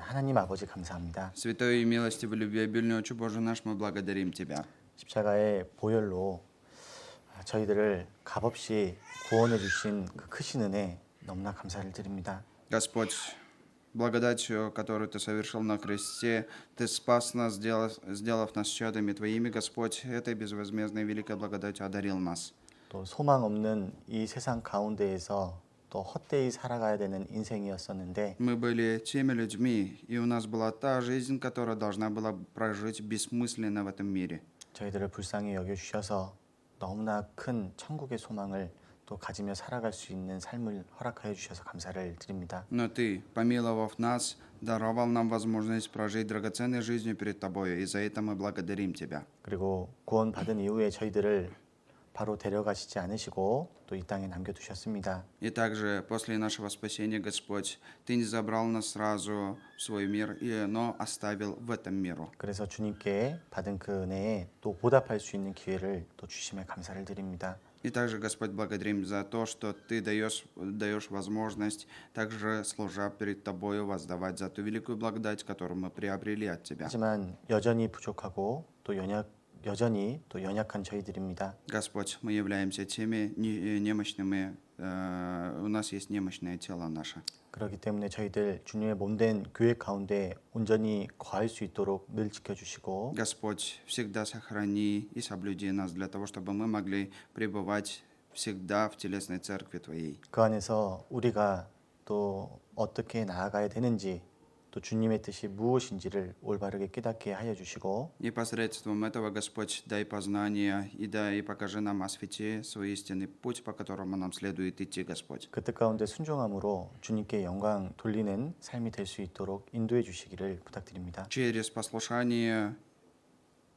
하나님 아버지 감사합니다. Святой и милостивый, любвеобильный Отче Божий наш, мы благодарим Тебя. 십자가의 보혈로 저희들을 값없이 구원해 주신 그 크신 은혜 너무나 감사를 드립니다. Господь, благодатью, которую Ты совершил на кресте, Ты спас нас, сделав нас чадами Твоими, Господь, этой безвозмездной великой благодатью одарил нас. 또 소망 없는 이 세상 가운데에서 또 헛되이 살아가야 되는 인생이었었는데 Мы были теми людьми, и у нас была та жизнь, которая должна была прожить бессмысленно в этом мире. 저희들을 불쌍히 여겨주셔서 너무나 큰 천국의 소망을 또 가지며 살아갈 수 있는 삶을 허락하여 주셔서 감사를 드립니다. Но Ты, помиловав нас, даровал нам возможность прожить драгоценной жизнью перед Тобою, и за это мы благодарим Тебя. 그리고 구원받은 이후에 저희들을 바로 데려가시지 않으시고 또 이 땅에 남겨두셨습니다. И также после нашего спасения, Господь, Ты не забрал нас сразу в свой мир, но оставил в этом миру. 그래서 주님께 받은 그 은혜에 또 보답할 수 있는 기회를 또 주심에 감사를 드립니다. И также, Господь, благодарим за то, что Ты даешь возможность, также служа перед Тобою, воздавать за ту великую благодать, которую мы приобрели от Тебя. 하지만 여전히 부족하고 또 여전히 또 연약한 저희들입니다. Господь, мы являемся теми немощными, у нас есть немощное тело наше. 그렇기 때문에 저희들 주님의 몸된 교회 가운데 온전히 거할 수 있도록 늘 지켜주시고 Господь, всегда сохрани и соблюди нас для того, чтобы мы могли пребывать всегда в телесной церкви Твоей. 그 안에서 우리가 또 어떻게 나아가야 되는지 또 주님의 뜻이 무엇인지를 올바르게 깨닫게 하여 주시고 И посредством этого, Господь, дай познание и дай покажи нам, освети свой истинный путь, по которому нам следует идти, Господь. 그 뜻 가운데 순종함으로 주님께 영광 돌리는 삶이 될 수 있도록 인도해 주시기를 부탁드립니다. Через послушание,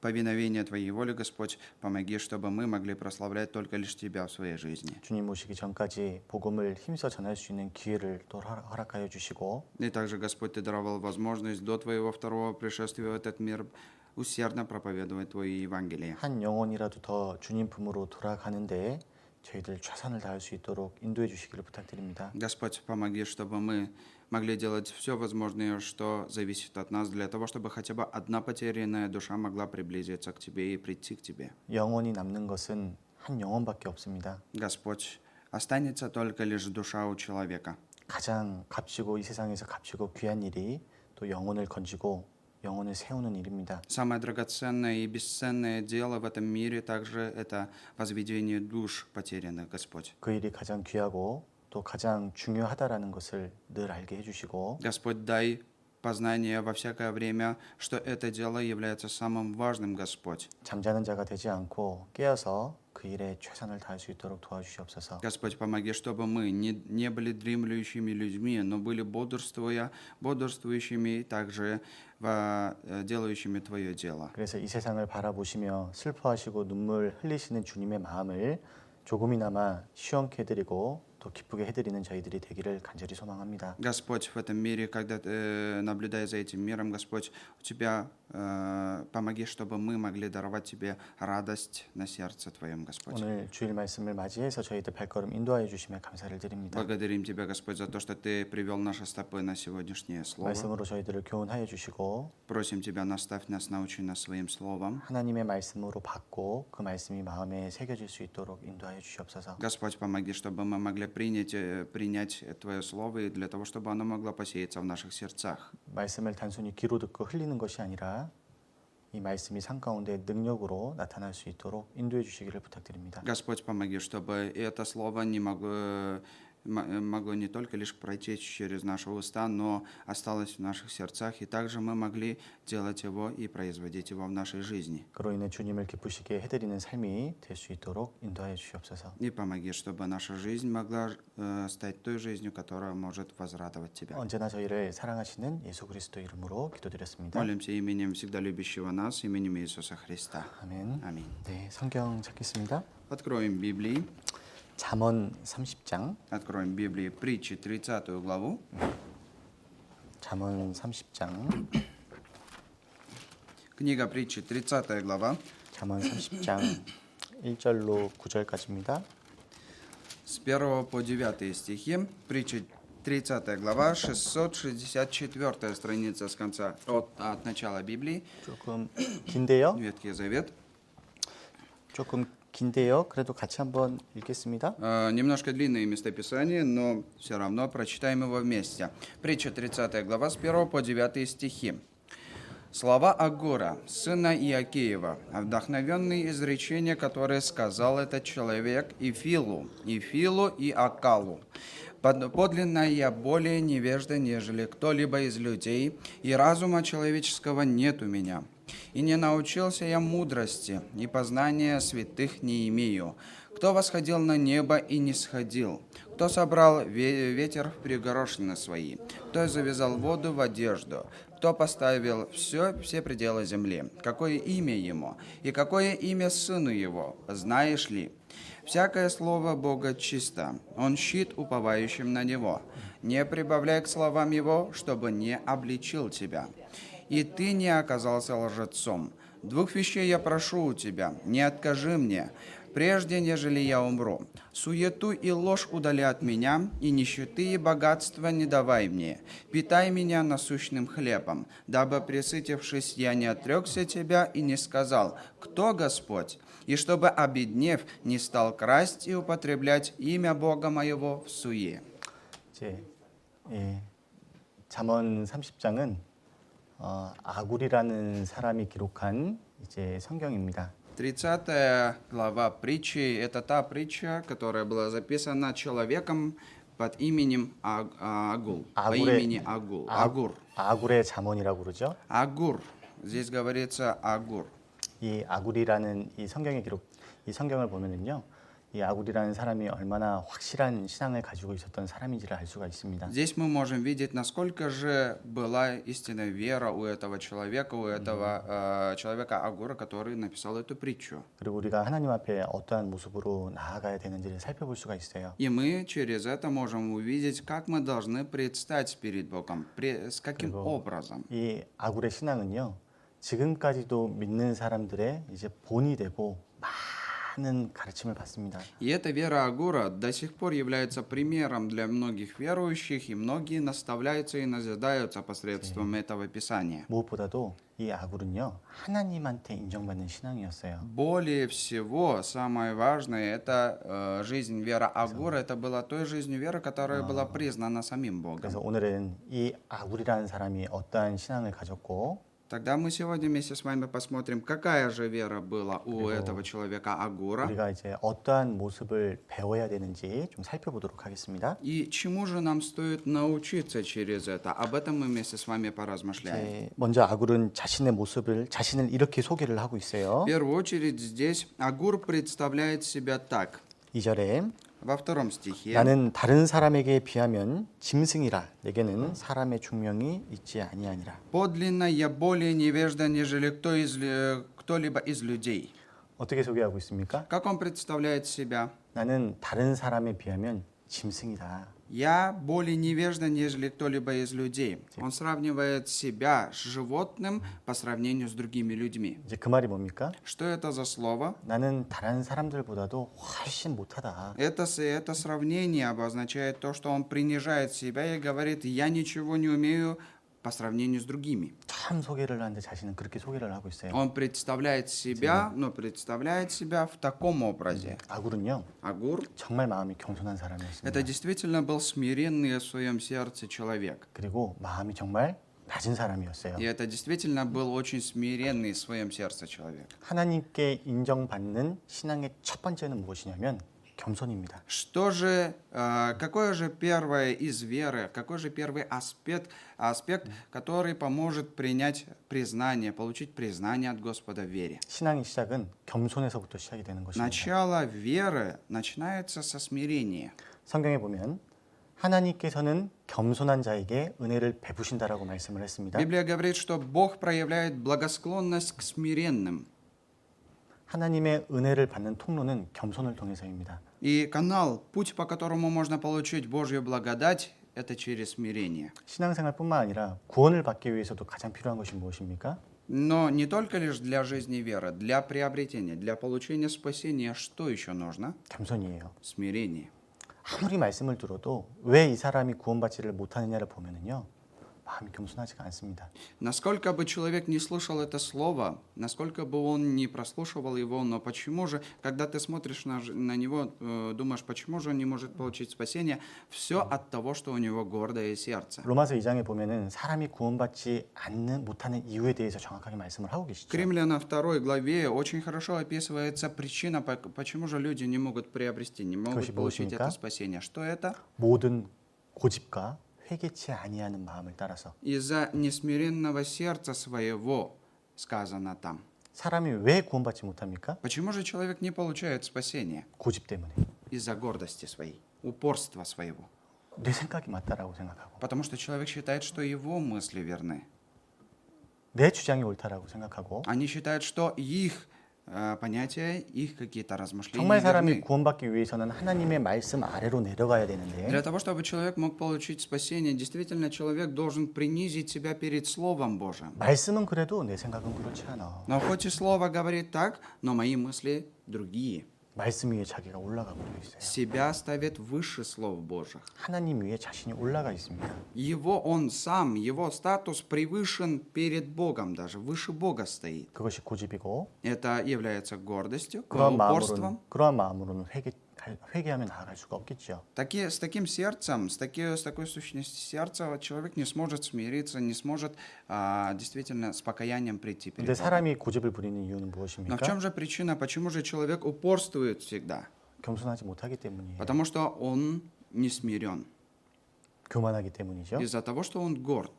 повиновение Твоей воли, Господь, помоги, чтобы мы могли прославлять только лишь Тебя в своей жизни. 주님 오시기 전까지 복음을 힘써 전할 수 있는 기회를 또 허락하여 주시고 И также, Господь, Ты даровал возможность до Твоего второго пришествия в этот мир усердно проповедовать Твое Евангелие. 한 영혼이라도 더 주님 품으로 돌아가는데 저희들 최선을 다할 수 있도록 인도해 주시기를 부탁드립니다. Господь, помоги, чтобы мы могли делать все возможное, что зависит от нас, для того, чтобы хотя бы одна потерянная душа могла приблизиться к Тебе и прийти к Тебе. 영원히 남는 것은 한 영혼밖에 없습니다. Господь, останется только лишь душа у человека. 가장 값지고 이 세상에서 값지고 귀한 일이 또 영혼을 건지고 영혼을 세우는 일입니다. Самое драгоценное и бесценное дело в этом мире также это возведение душ потерянных, Господь. 그 일이 가장 귀하고 또 가장 중요하다라는 것을 늘 알게 해주시고 Господь, дай познание во всякое время, что это дело является самым важным, Господь. 잠자는 자가 되지 않고 깨어서 그 일에 최선을 다할 수 있도록 도와주시옵소서. Господь, помоги, чтобы мы не были дремлющими людьми, но были бодрствующими, также делающими Твое дело. 그래서 이 세상을 바라보시며 슬퍼하시고 눈물 흘리시는 주님의 마음을 조금이나마 시원케 해드리고 또 기쁘게 해드리는 저희들이 되기를 간절히 소망합니다. Господь, в этом мире, когда ты наблюдаешь за этим миром, Господь, у Тебя помоги, чтобы мы могли даровать Тебе радость на сердце Твоем, Господь. 오늘 주일 말씀을 맞이해서 저희들 발걸음 인도하여 주심에 감사를 드립니다. Благодарим Тебя, Господь, за то, что Ты привел наши стопы на сегодняшнее слово. 말씀으로 저희들을 교훈하여 주시고 Просим Тебя, наставь нас, научи нас своим словом. 하나님의 말씀으로 받고 그 말씀이 마음에 새겨질 수 있도록 인도하여 주시옵소서. Господь, помоги, чтобы мы могли принять Твое слово и для того, чтобы оно могло посеяться в наших сердцах. 말씀을 단순히 귀로 듣고 흘리는 것이 아니라 이 말씀이 삶 가운데 능력으로 나타날 수 있도록 인도해 주시기를 부탁드립니다. Господь, помоги, чтобы это слово не могло не только лишь пройти через наши уста, но осталось в наших сердцах, и также мы могли делать его и производить его в нашей жизни. 그로 인해 주님을 기쁘시게 해드리는 삶이 될 수 있도록 인도하여 주시옵소서. И помоги, чтобы наша жизнь могла стать той жизнью, которая может возрадовать Тебя. 언제나 저희를 사랑하시는 예수 그리스도 이름으로 기도드렸습니다. Молимся именем всегда любящего нас, именем Иисуса Христа. 아멘. Аминь. 네, 성경 찾겠습니다. Откроем Библии. 잠언 30장. Откроем Библии притчи 30 главу. 잠언 30장. Книга притчи 30 глава. 잠언 30장 1절로 9절까지입니다. С 1 по 9 стихи. Притчи 30 глава, 664 страница с конца, от начала Библии, 조금 긴데요. Ветхий Завет. 조금 긴데요. 그래도 같이 한번 읽겠습니다. Немножко длинное местописание, но все равно прочитаем его вместе. Притча 30 глава с 1 по 9 стихи. Слова Агура, сына Иакеева, вдохновенные изречения, которые сказал этот человек Ифилу и Акалу. Подлинно я более невежда, нежели кто-либо из людей, и разума человеческого нет у меня. И не научился я мудрости, и познания святых не имею. Кто восходил на небо и не сходил? Кто собрал ветер в пригорошины свои? Кто завязал воду в одежду? Кто поставил все пределы земли? Какое имя ему? И какое имя сыну его? Знаешь ли? Всякое слово Бога чисто, он щит уповающим на него. Не прибавляй к словам его, чтобы не обличил тебя. И ты не оказался лжецом. Двух вещей я прошу у тебя, не откажи мне, прежде нежели я умру. Суету и ложь удали от меня, и нищеты и богатства не давай мне. Питай меня насущным хлебом, дабы, пресытившись, я не отрекся тебя и не сказал, кто Господь, и чтобы, обеднев, не стал красть и употреблять имя Бога моего в суе. 이제 잠언 30장은 아굴이라는 사람이 기록한 이제 성경입니다. 30 глава притчи – это та притча, которая была записана человеком под именем Агул, по имени Агул. Агур. 아굴의 잠언이라고 그러죠. Агур. Здесь говорится Агур. 이 아굴이라는 이 성경을 보면은요, 이 아굴이라는 사람이 얼마나 확실한 신앙을 가지고 있었던 사람인지를 알 수가 있습니다. Здесь мы можем видеть, насколько же была истинная вера у этого человека, человека Агура, который написал эту притчу. 그리고 우리가 하나님 앞에 어떠한 모습으로 나아가야 되는지를 살펴볼 수가 있어요. И мы через это можем увидеть, как мы должны предстать перед Богом, с каким образом. 이 아굴의 신앙은요, 지금까지도 믿는 사람들의 이제 본이 되고 많은 가르침을 받습니다. И эта вера Агура до сих пор является примером для многих верующих, и многие наставляются и назидаются посредством этого Писания. 무엇보다도 이 아굴은요, 하나님한테 인정받는 신앙이었어요. Более всего, самое важное, это жизнь вера Агура, это была той жизнью веры, которая была признана самим 그래서 Богом. 오늘은 이 아굴이라는 사람이 어떠한 신앙을 가졌고 Тогда мы сегодня вместе с вами посмотрим, какая же вера была у этого человека Агура, 우리가 이제 어떠한 모습을 배워야 되는지 좀 살펴보도록 하겠습니다. и чему же нам стоит научиться через это. Об этом мы вместе с вами поразмышляем. 먼저 아굴은 자신을 이렇게 소개를 하고 있어요. В первую очередь здесь Агур представляет себя так. 2절에 Во втором стихе. 나는 다른 사람에게 비하면 짐승이라 내게는 사람의 중명이 있지 아니하니라. Подлинно я более невежда, нежели кто-либо из людей. 어떻게 소개하고 있습니까? Как он представляет себя? 나는 다른 사람에 비하면 짐승이다. Я более невежда, нежели кто-либо из людей. Он сравнивает себя с животным по сравнению с другими людьми. 이제 그 말이 뭡니까? Что это за слово? 나는 다른 사람들보다도 훨씬 못하다. Это сравнение обозначает то, что он принижает себя и говорит, я ничего не умею по сравнению с другими. 참 소개를 하는데 자신은 그렇게 소개를 하고 있어요. Он представляет себя, но представляет себя в таком образе. 아굴은요, Агур 정말 마음이 겸손한 사람이었습니다. это действительно был смиренный в своем сердце человек. 그리고 마음이 정말 낮은 사람이었어요. И это действительно был очень смиренный в своем сердце человек. 하나님께 인정받는 신앙의 첫 번째는 무엇이냐면 겸손입니다. Что же, какой же первый из веры, какой же первый аспект, который поможет принять признание, получить признание от Господа в вере? 신앙의 시작은 겸손에서부터 시작이 되는 것입니다. Начало веры начинается со смирения. 성경에 보면 하나님께서는 겸손한 자에게 은혜를 베푸신다라고 말씀을 했습니다. Библия говорит, что Бог проявляет благосклонность к смиренным. 하나님의 은혜를 받는 통로는 겸손을 통해서입니다. И канал, путь, по которому можно получить Божью благодать, это через смирение. 신앙생활뿐만 아니라 구원을 받기 위해서도 가장 필요한 것이 무엇입니까? Но не только лишь для жизни веры, для приобретения, для получения спасения, что еще нужно? 겸손이에요. Смирение. 아무리 말씀을 들어도 왜 이 사람이 구원받지를 못하느냐를 보면은요, 마음이 겸손하지가 않습니다. Насколько бы человек не слышал это слово, насколько бы он не прослушивал его, но почему же, когда ты смотришь на него, думаешь, почему же он не может получить спасение, все от того, что у него гордое сердце. 로마서 2장에 보면은 사람이 구원받지 못하는 이유에 대해서 정확하게 말씀을 하고 В 계시죠. Римлянам 2 главе очень хорошо описывается причина, почему же люди не могут приобрести, не 그것이 могут получить 무엇입니까? это спасение. Что это? 모든 고집과 회개치 아니하는 마음을 따라서. Из-за несмиренного сердца своего, сказано там. 사람이 왜 구원받지 못합니까? Почему же человек не получает спасение? 고집 때문에. Из-за гордости своей, упорства своего. 내 생각이 맞다라고 생각하고, Потому что человек считает, что его мысли верны. 내 주장이 옳다라고 생각하고, Они считают, что их понятия, их какие-то размышления 정말 사람이 верны. 구원받기 위해서는 하나님의 말씀 아래로 내려가야 되는데 Для того, чтобы человек мог получить спасение, действительно человек должен принизить себя перед Словом Божьим. 말씀은 그래도 내 생각은 그렇지 않아. Но хоть и Слово говорит так, но мои мысли другие. 말씀 위에 자기가 올라가 버려 있어요. Себя ставит выше Слов Божьих. 하나님 위에 자신이 올라가 있습니다. Его он сам, его статус превышен перед Богом даже, выше Бога стоит. 그것이 고집이고 Это является гордостью, 그러한 упорством. 마음으로는 회개하며 나아갈 수가 없겠죠. С таким сердцем, с такой сущностью сердца человек не сможет смириться, не сможет действительно с покаянием прийти перед 근데 Богом. 사람이 고집을 부리는 이유는 Но в 무엇입니까? чем же причина, почему же человек упорствует всегда? 겸손하지 못하기 때문이에요. Потому что он не смирен. 교만하기 때문이죠. Из-за того, что он горд.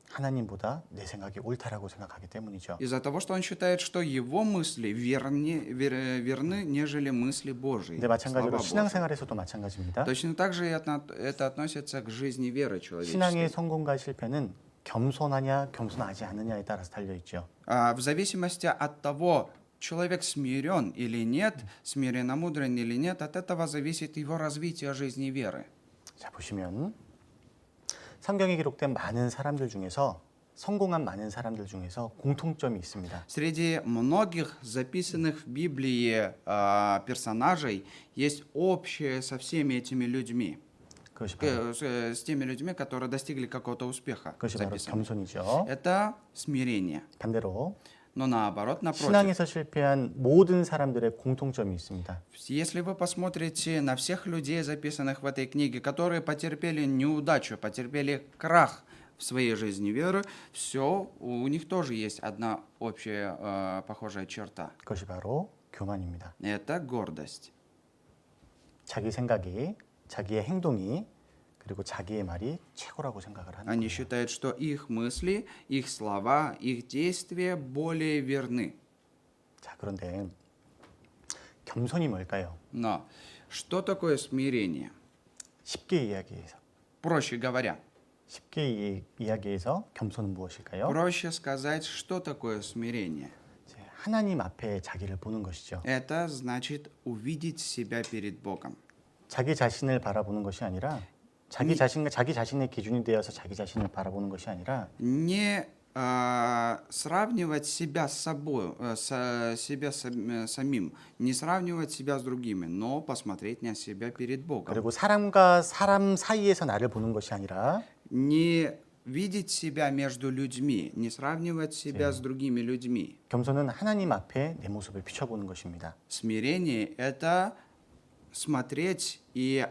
하나님보다 내 생각이 옳다라고 생각하기 때문이죠. Из-за того, что он считает, что его мысли верны, нежели мысли Божьи. 근데 마찬가지로 слова Божьи. 신앙생활에서도 마찬가지입니다. Точно так же это относится к жизни веры 신앙의 человеческой. 성공과 실패는 겸손하냐 겸손하지 않느냐에 따라서 달려 있죠. В зависимости от того, человек смирен или нет, смиренно-мудрен или нет, от этого зависит его развитие жизни веры. 자, 보시면 성경에 기록된 많은 사람들 중에서 성공한 많은 사람들 중에서 공통점이 있습니다. Среди многих записанных в Библии персонажей есть общее со всеми этими людьми, 그것이 바로, с теми людьми, которые достигли какого-то успеха. 그것이 바로 записано. 겸손이죠. Это смирение. 반대로 Но наоборот, напротив, 신앙에서 실패한 모든 사람들의 공통점이 있습니다. если вы посмотрите на всех людей, записанных в этой книге, которые потерпели неудачу, потерпели крах в своей жизни веры, все, у них тоже есть одна общая похожая черта. 그것이 바로 교만입니다. Это гордость. 자기 생각이, 자기의 행동이, 그리고 자기의 말이 최고라고 생각을 하는 Они 거예요. считают, что их мысли, их слова, их действия более верны. 자, 그런데 겸손이 뭘까요? Но что такое смирение? 쉽게 이야기해서 Проще говоря, 이야기해서 겸손은 무엇일까요? проще сказать, что такое смирение. 이제 하나님 앞에 자기를 보는 것이죠. Это значит увидеть себя перед Богом. 자기 자신을 바라보는 것이 아니라 자기 자신의 기준이 되어서 자기 자신을 바라보는 것이 아니라 Не сравнивать себя с собой, самим, не сравнивать себя с другими, но посмотреть на себя перед Богом. 그리고 사람과 사람 사이에서 나를 보는 것이 아니라 Не видеть себя между людьми, не сравнивать себя с другими людьми. 겸손은 하나님 앞에 내 모습을 비춰보는 것입니다. Смирение – это смотреть и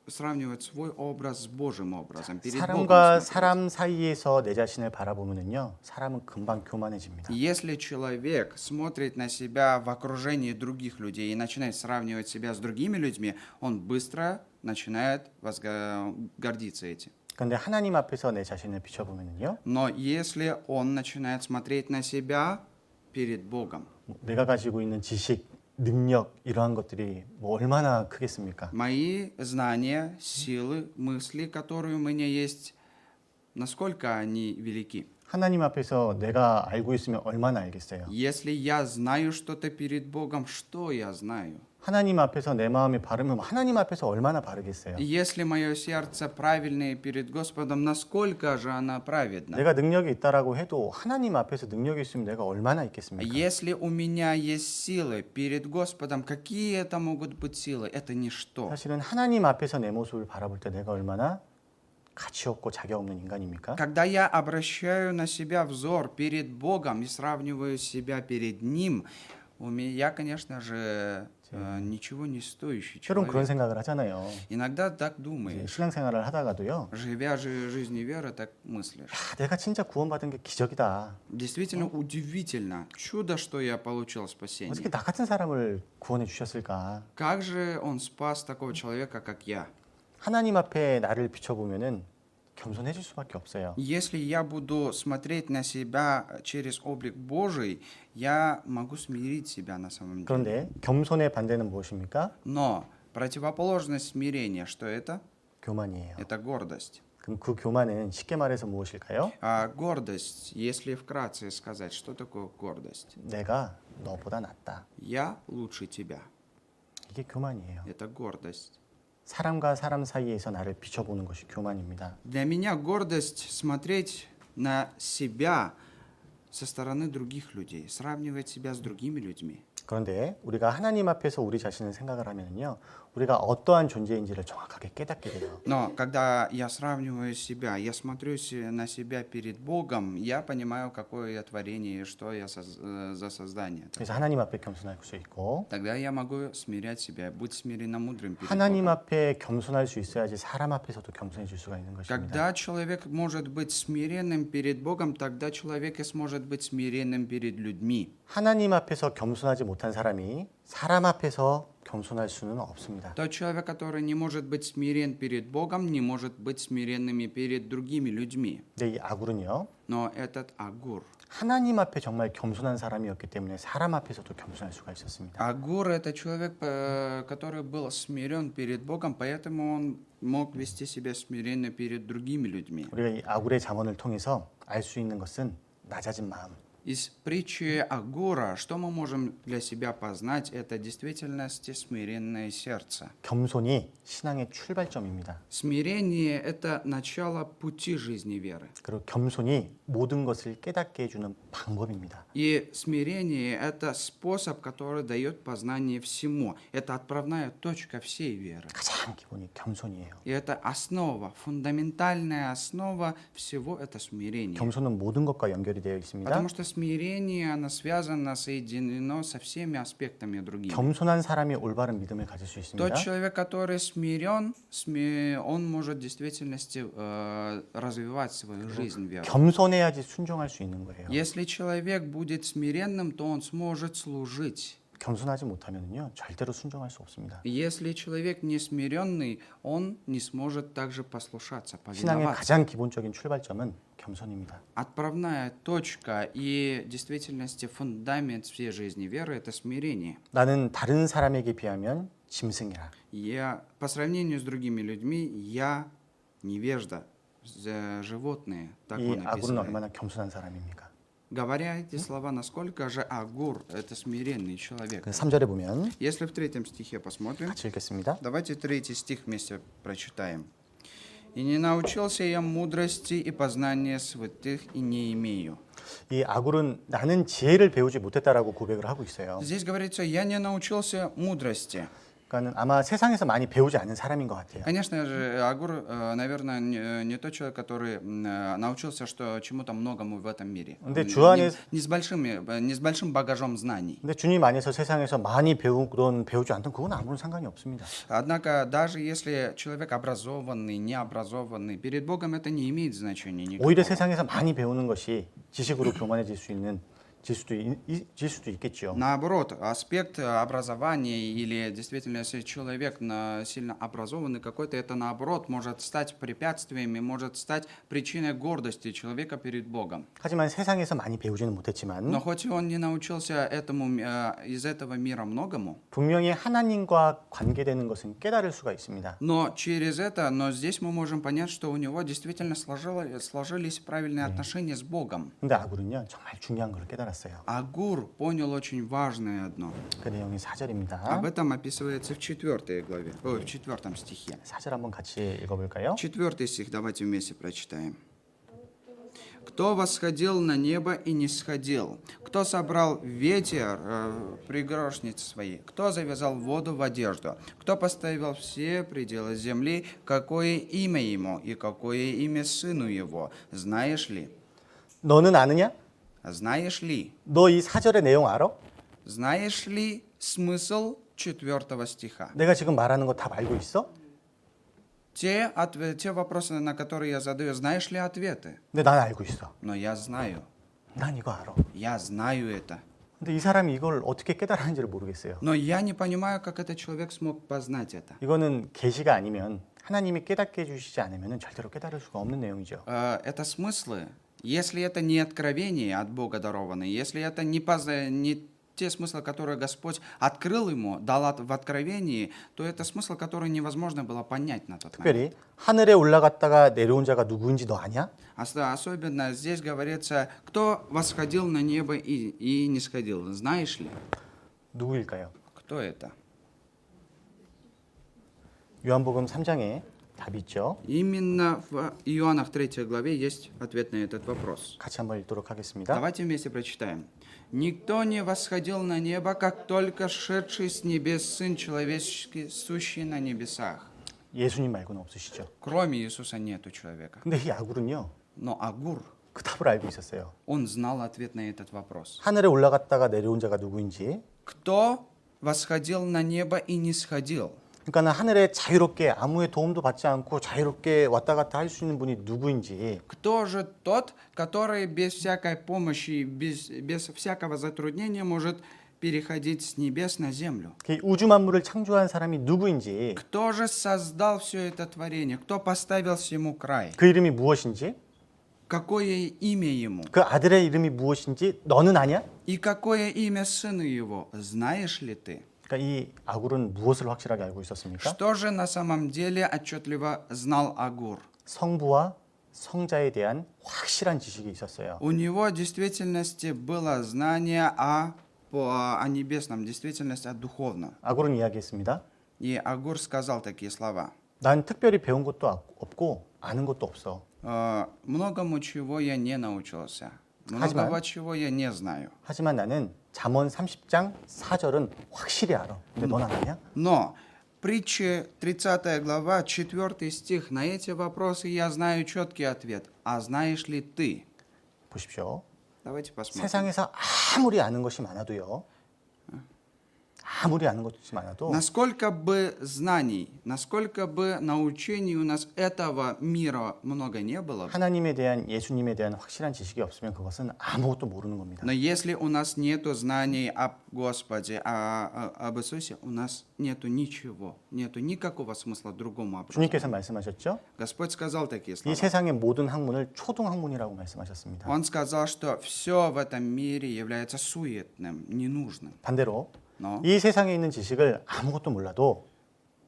сравнивать свой образ с Божьим образом. Перед Богом 사람과 смотреть. 사람 사이에서 내 자신을 바라보면은요, 사람은 금방 교만해집니다. Если человек смотрит на себя в окружении других людей и начинает сравнивать себя с другими людьми, он быстро начинает гордиться этим. 그런데 하나님 앞에서 내 자신을 비춰보면은요, Но если он начинает смотреть на себя перед Богом, 내가 가지고 있는 지식, 능력 이러한 것들이 뭐 얼마나 크겠습니까? мои знания, силы, мысли, которые у меня есть, насколько они велики? 하나님 앞에서 내가 알고 있으면 얼마나 알겠어요? Если я знаю что-то перед Богом, что я знаю? 하나님 앞에서 내 마음이 바르면 하나님 앞에서 얼마나 바르겠어요. Если мое сердце правильное перед Господом, насколько же она праведна? 내가 능력이 있다라고 해도 하나님 앞에서 능력이 있으면 내가 얼마나 있겠습니까? Если у меня есть силы перед Господом, какие это могут быть силы? Это ничто. 사실은 하나님 앞에서 내 모습을 바라볼 때 내가 얼마나 가치 없고 자격 없는 인간입니까? Когда я обращаю на себя взор перед Богом и сравниваю себя перед Ним, я, конечно же, ничего не стоящий 때론 그런 человек. 생각을 하잖아요. Иногда так 이제 думаешь. 신앙생활을 하다가도요. Живя жизнью веры, так мыслишь. 야, 내가 진짜 구원받은 게 기적이다. Действительно удивительно. Чудо, что я получил спасение. 어떻게 나 같은 사람을 구원해 주셨을까? Как же Он спас такого человека, как я? 하나님 앞에 나를 비춰보면은 겸손해질 수밖에 없어요. Если я буду смотреть на себя через облик Божий, я могу смирить себя на самом деле. 그런데 겸손의 반대는 무엇입니까? Но противоположность смирения, что это? 교만이에요. Это гордость. 그럼 그 교만은 쉽게 말해서 무엇일까요? А гордость, если вкратце сказать, что такое гордость? 내가 너보다 낫다. Я лучше тебя. 이게 교만이에요. Это гордость. 사람과 사람 사이에서 나를 비춰보는 것이 교만입니다. Для меня гордость смотреть на себя со стороны других людей, сравнивать себя с другими людьми. 그런데 우리가 하나님 앞에서 우리 자신을 생각을 하면요, 우리가 어떠한 존재인지를 정확하게 깨닫게 돼요. Но когда я сравниваю себя, я смотрю на себя перед Богом, я понимаю, какое я творение и что я за создание. 그래서 하나님 앞에 겸손할 수 있고, Тогда я могу смирять себя, быть смиренно мудрым перед 하나님 Богом. 앞에 겸손할 수 있어야지 사람 앞에서도 겸손해질 수가 있는 것입니다. Когда человек может быть смиренным перед Богом, тогда человек и сможет быть смиренным перед людьми. 하나님 앞에서 겸손하지 못한 사람이 사람 앞에서 겸손할 수는 없습니다. Тот человек, который не может быть смирен перед Богом, не может быть смиренными перед другими людьми. 근데 이 아굴은요, Но этот Агур. 하나님 앞에 정말 겸손한 사람이었기 때문에 사람 앞에서도 겸손할 수가 있었습니다. Агур – это человек, который был смирен перед Богом, поэтому он мог вести себя смиренно перед другими людьми. 우리가 이 아굴의 잠언을 통해서 알 수 있는 것은 낮아진 마음, Из притчи Агура, что мы можем для себя познать, это действительности смиренное сердце. 겸손이 신앙의 출발점입니다. Смирение – это начало пути жизни веры. 그리고 겸손이 모든 것을 깨닫게 해주는 방법입니다. И смирение – это способ, который дает познание всему. Это отправная точка всей веры. 가장 기본이 겸손이에요. И это основа, фундаментальная основа всего – это смирение. 겸손은 모든 것과 연결이 되어 있습니다. Потому что смирение, оно связано, соединено со всеми аспектами другими. 겸손한 사람이 올바른 믿음을 가질 수 있습니다. Тот человек, который смирен, он может в действительности развивать свою жизнь веры. 겸손해야지 순종할 수 있는 거예요. Если человек будет смиренным, то он сможет служить. 겸손하지 못하면요 절대로 순종할 수 없습니다. Если человек не смиренный, он не сможет также послушаться, 신앙의 повиноваться. 가장 기본적인 출발점은 겸손입니다. Отправная точка и в действительности фундамент всей жизни веры – это смирение. 나는 다른 사람에게 비하면 짐승이라. По сравнению с другими людьми, я невежда, животные, так 이 он 아굴은 описывает. 얼마나 겸손한 사람입니까? Говоря эти слова, насколько же Агур – это смиренный человек. 그 3절에 보면 Если в 3 стихе посмотрим, 같이 읽겠습니다. давайте 3 стих вместе прочитаем. «И не научился я мудрости и познания святых, и не имею». 이 아굴은 나는 지혜를 배우지 못했다라고 고백을 하고 있어요. Здесь говорится, я не научился мудрости. 그러니까는 아마 세상에서 많이 배우지 않은 사람인 것 같아요. Конечно же, Агур, наверное, не тот человек, который научился что чему-то многому в этом мире. 근데 주 안에 Не с большим багажом знаний. 근데 주님 안에서 세상에서 많이 배우든 배우지 않든 그건 아무런 상관이 없습니다. Однако, даже если человек образованный, необразованный, перед Богом это не имеет значения никакого. 오히려 세상에서 많이 배우는 것이 지식으로 교만해질 수도 있겠죠. Наоборот, аспект образования или действительно, если человек сильно образованный какой-то, это наоборот может стать препятствиями, может стать причиной гордости человека перед Богом. 하지만 세상에서 많이 배우지는 못했지만 Но хоть он не научился из этого мира многому, 분명히 하나님과 관계되는 것은 깨달을 수가 있습니다. но здесь мы можем понять, что у него действительно сложились правильные отношения с Богом. 근데 아굴은요 정말 중요한 걸 깨달았어요. 알았어요. Агур понял очень важное одно. 그 내용이 4절입니다. Об этом описывается в 4 главе, в 4 стихе. 4절 한번 같이 읽어볼까요? 4 стих, давайте вместе прочитаем. «Кто восходил на небо и не сходил? Кто собрал ветер пригоршницы свои? Кто завязал воду в одежду? Кто поставил все пределы земли? Какое имя ему и какое имя сыну его? Знаешь ли?» 너는 아느냐? Знаешь ли? 너 이 4절의 내용 알아? Знаешь ли смысл 4 стиха? 내가 지금 말하는 거 다 알고 있어? Те вопросы, на которые я задаю, знаешь ли ответы? 근데 난 알고 있어. Но я знаю. 난 이거 알아. Я знаю это. 근데 이 사람이 이걸 어떻게 깨달았는지를 모르겠어요. Но я не понимаю, как этот человек смог познать это. 이거는 계시가 아니면 하나님이 깨닫게 해주시지 않으면 절대로 깨달을 수가 없는 내용이죠. Это смыслы. Если это не откровение от Бога дарованное, если это не те смыслы, которые Господь открыл ему, дал в откровении, то это смысл, который невозможно было понять на тот момент. 특별히 하늘에 올라갔다가 내려온 자가 누구인지 너 아냐? Особенно здесь говорится, кто восходил на небо и не сходил. Знаешь ли, 누구일까요? кто это? 요한복음 3장에 답이 있죠. Именно в Иоаннах 3 главе есть ответ на этот вопрос. 같이 한번 읽도록 하겠습니다. Давайте вместе прочитаем. «Никто не восходил на небо, как только шедший с небес Сын Человеческий, сущий на небесах». 예수님 말고는 없으시죠. Кроме Иисуса нету человека. 근데 이 아굴은요. Но Агур, 그 답을 알고 있었어요. он знал ответ на этот вопрос. 하늘에 올라갔다가 내려온 자가 누구인지. Кто восходил на небо и не сходил? 그러니까 하늘에 자유롭게 아무의 도움도 받지 않고 자유롭게 왔다 갔다 할 수 있는 분이 누구인지. Кто же тот, который без всякой помощи, без всякого затруднения может переходить с небес на землю? 그 우주 만물을 창조한 사람이 누구인지. Кто же создал все это творение? Кто поставил всему край? 그 이름이 무엇인지. Какое имя ему? 그 아들의 이름이 무엇인지 너는 아냐? И какое имя сына его? Знаешь ли ты? 그러니까 이 아굴은 무엇을 확실하게 알고 있었습니까? Что же на самом деле отчетливо знал Агур? 성부와 성자에 대한 확실한 지식이 있었어요. У него в действительности было знание о небесном, действительность о духовном. 아굴은 이야기했습니다. И Агур сказал такие слова. 난 특별히 배운 것도 없고 아는 것도 없어. Многому чего я не научился. 하지만- Многого чего я не знаю. 하지만 나는 잠언 30장 4절은 확실히 알아. 근데 넌 안 아냐? Но притча 30 глава, 4 стих, на эти вопросы я знаю четкий ответ. А знаешь ли ты? 보십시오. Давайте посмотрим. 세상에서 아무리 아는 것이 많아도요. 아무리 아는 것이 많아도 Насколько бы знаний, насколько бы научений у нас этого мира много не было, 하나님에 대한 예수님에 대한 확실한 지식이 없으면 그것은 아무것도 모르는 겁니다. но если у нас нету знаний об Господе, об Иисусе, у нас нету ничего, нету никакого смысла другому образу. 주님께서 말씀하셨죠? Господь сказал такие 이 слова. 세상의 모든 학문을 초등학문이라고 말씀하셨습니다. Он сказал, что все в этом мире является суетным, ненужным. 반대로 Но 이 세상에 있는 지식을 아무것도 몰라도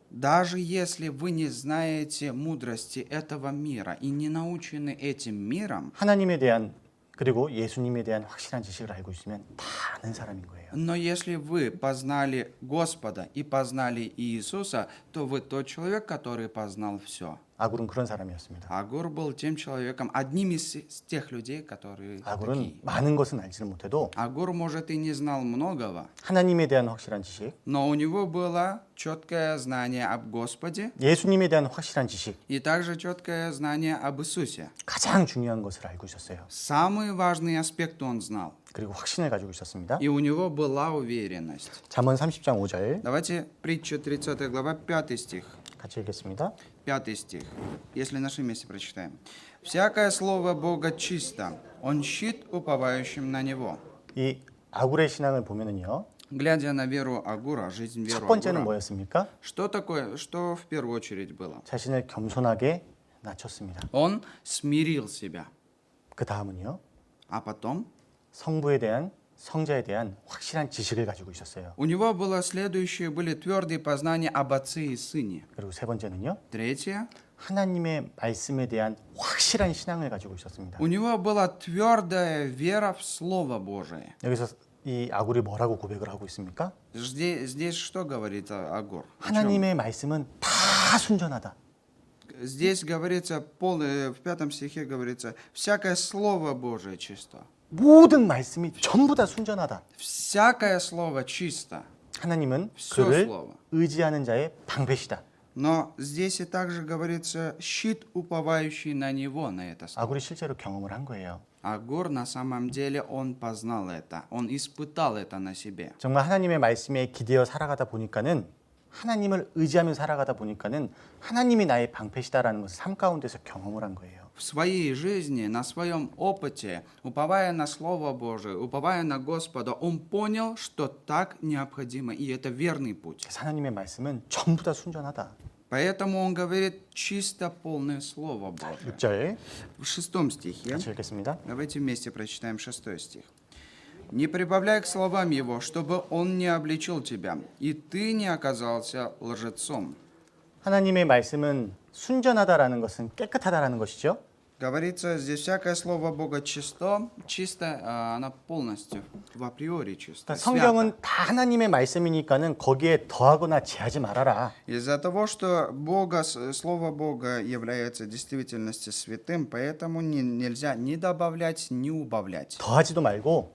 даже если вы не знаете мудрости этого мира и не научены этим миром, 하나님에 대한 그리고 예수님에 대한 확실한 지식을 알고 있으면 다 아는 사람인 거예요. но если вы познали Господа и познали Иисуса, то вы тот человек, который познал все. 아굴은 그런 사람이었습니다. Агур был тем человеком, одним из тех людей, которые 아굴은 такие. 많은 것은 알지는 못해도 Агур, может, и не знал многого, 하나님에 대한 확실한 지식, но у него было четкое знание об Господе 예수님에 대한 확실한 지식, и также четкое знание об Иисусе. 가장 중요한 것을 알고 있었어요. Самый важный аспект он знал, 그리고 확신을 가지고 있었습니다. и у него была уверенность. 잠언 30장 5절 Давайте притча 30 глава, 5 стих. 같이 읽겠습니다. 5 стих. Если наши вместе прочитаем. «Всякое слово Бога чисто, Он щит уповающим на Него». 이 아굴의 신앙을 보면은요. Глядя на веру Агура, жизнь 첫 веру 번째는 Агура, 뭐였습니까? что в первую очередь было? 자신을 겸손하게 낮췄습니다. Он смирил себя. 그 다음은요. А потом 성부에 대한 성자에 대한 확실한 지식을 가지고 있었어요. У него было следующее, были твердые познания об отце и сыне. 그리고 세 번째는요. Третье, 하나님의 말씀에 대한 확실한 신앙을 가지고 있었습니다. у него была твердая вера в Слово Божие. 여기서 이 아굴이 뭐라고 고백을 하고 있습니까? Здесь что говорит Агур? О чем? 하나님의 말씀은 다 순전하다. Здесь говорится, в 5 стихе говорится, всякое Слово Божие чисто. 모든 말씀이 전부 다 순전하다. Всякое Слово чисто. 하나님은 Все 그를 Слово. 의지하는 자의 방패시다. Но здесь и также говорится щит, уповающий на него, на это слово. 아굴이 실제로 경험을 한 거예요. Агур на самом деле он познал это, он испытал это на себе. 정말 하나님의 말씀에 기대어 살아가다 보니까는 하나님을 의지하며 살아가다 보니까는 하나님이 나의 방패시다라는 것을 삶 가운데서 경험을 한 거예요. В своей жизни, на своем опыте, уповая на Слово Божие, уповая на Господа, он понял, что так необходимо, и это верный путь. 그래서 하나님의 말씀은 전부 다 순전하다. Поэтому он говорит чисто полное Слово Божие. 6절 В 6 стихе, 같이 읽겠습니다. давайте вместе прочитаем 6 стих. «Не прибавляй к словам его, чтобы он не обличил тебя, и ты не оказался лжецом». 하나님의 말씀은 순전하다라는 것은 깨끗하다라는 것이죠. Говорится здесь, всякое слово Бога чисто, оно полностью, в априори чисто, 그러니까 свято. 성경은 다 하나님의 말씀이니까는 거기에 더하거나 제하지 말아라. Из-за того, что Слово Бога является в действительности святым, поэтому нельзя ни добавлять, ни убавлять. 더하지도 말고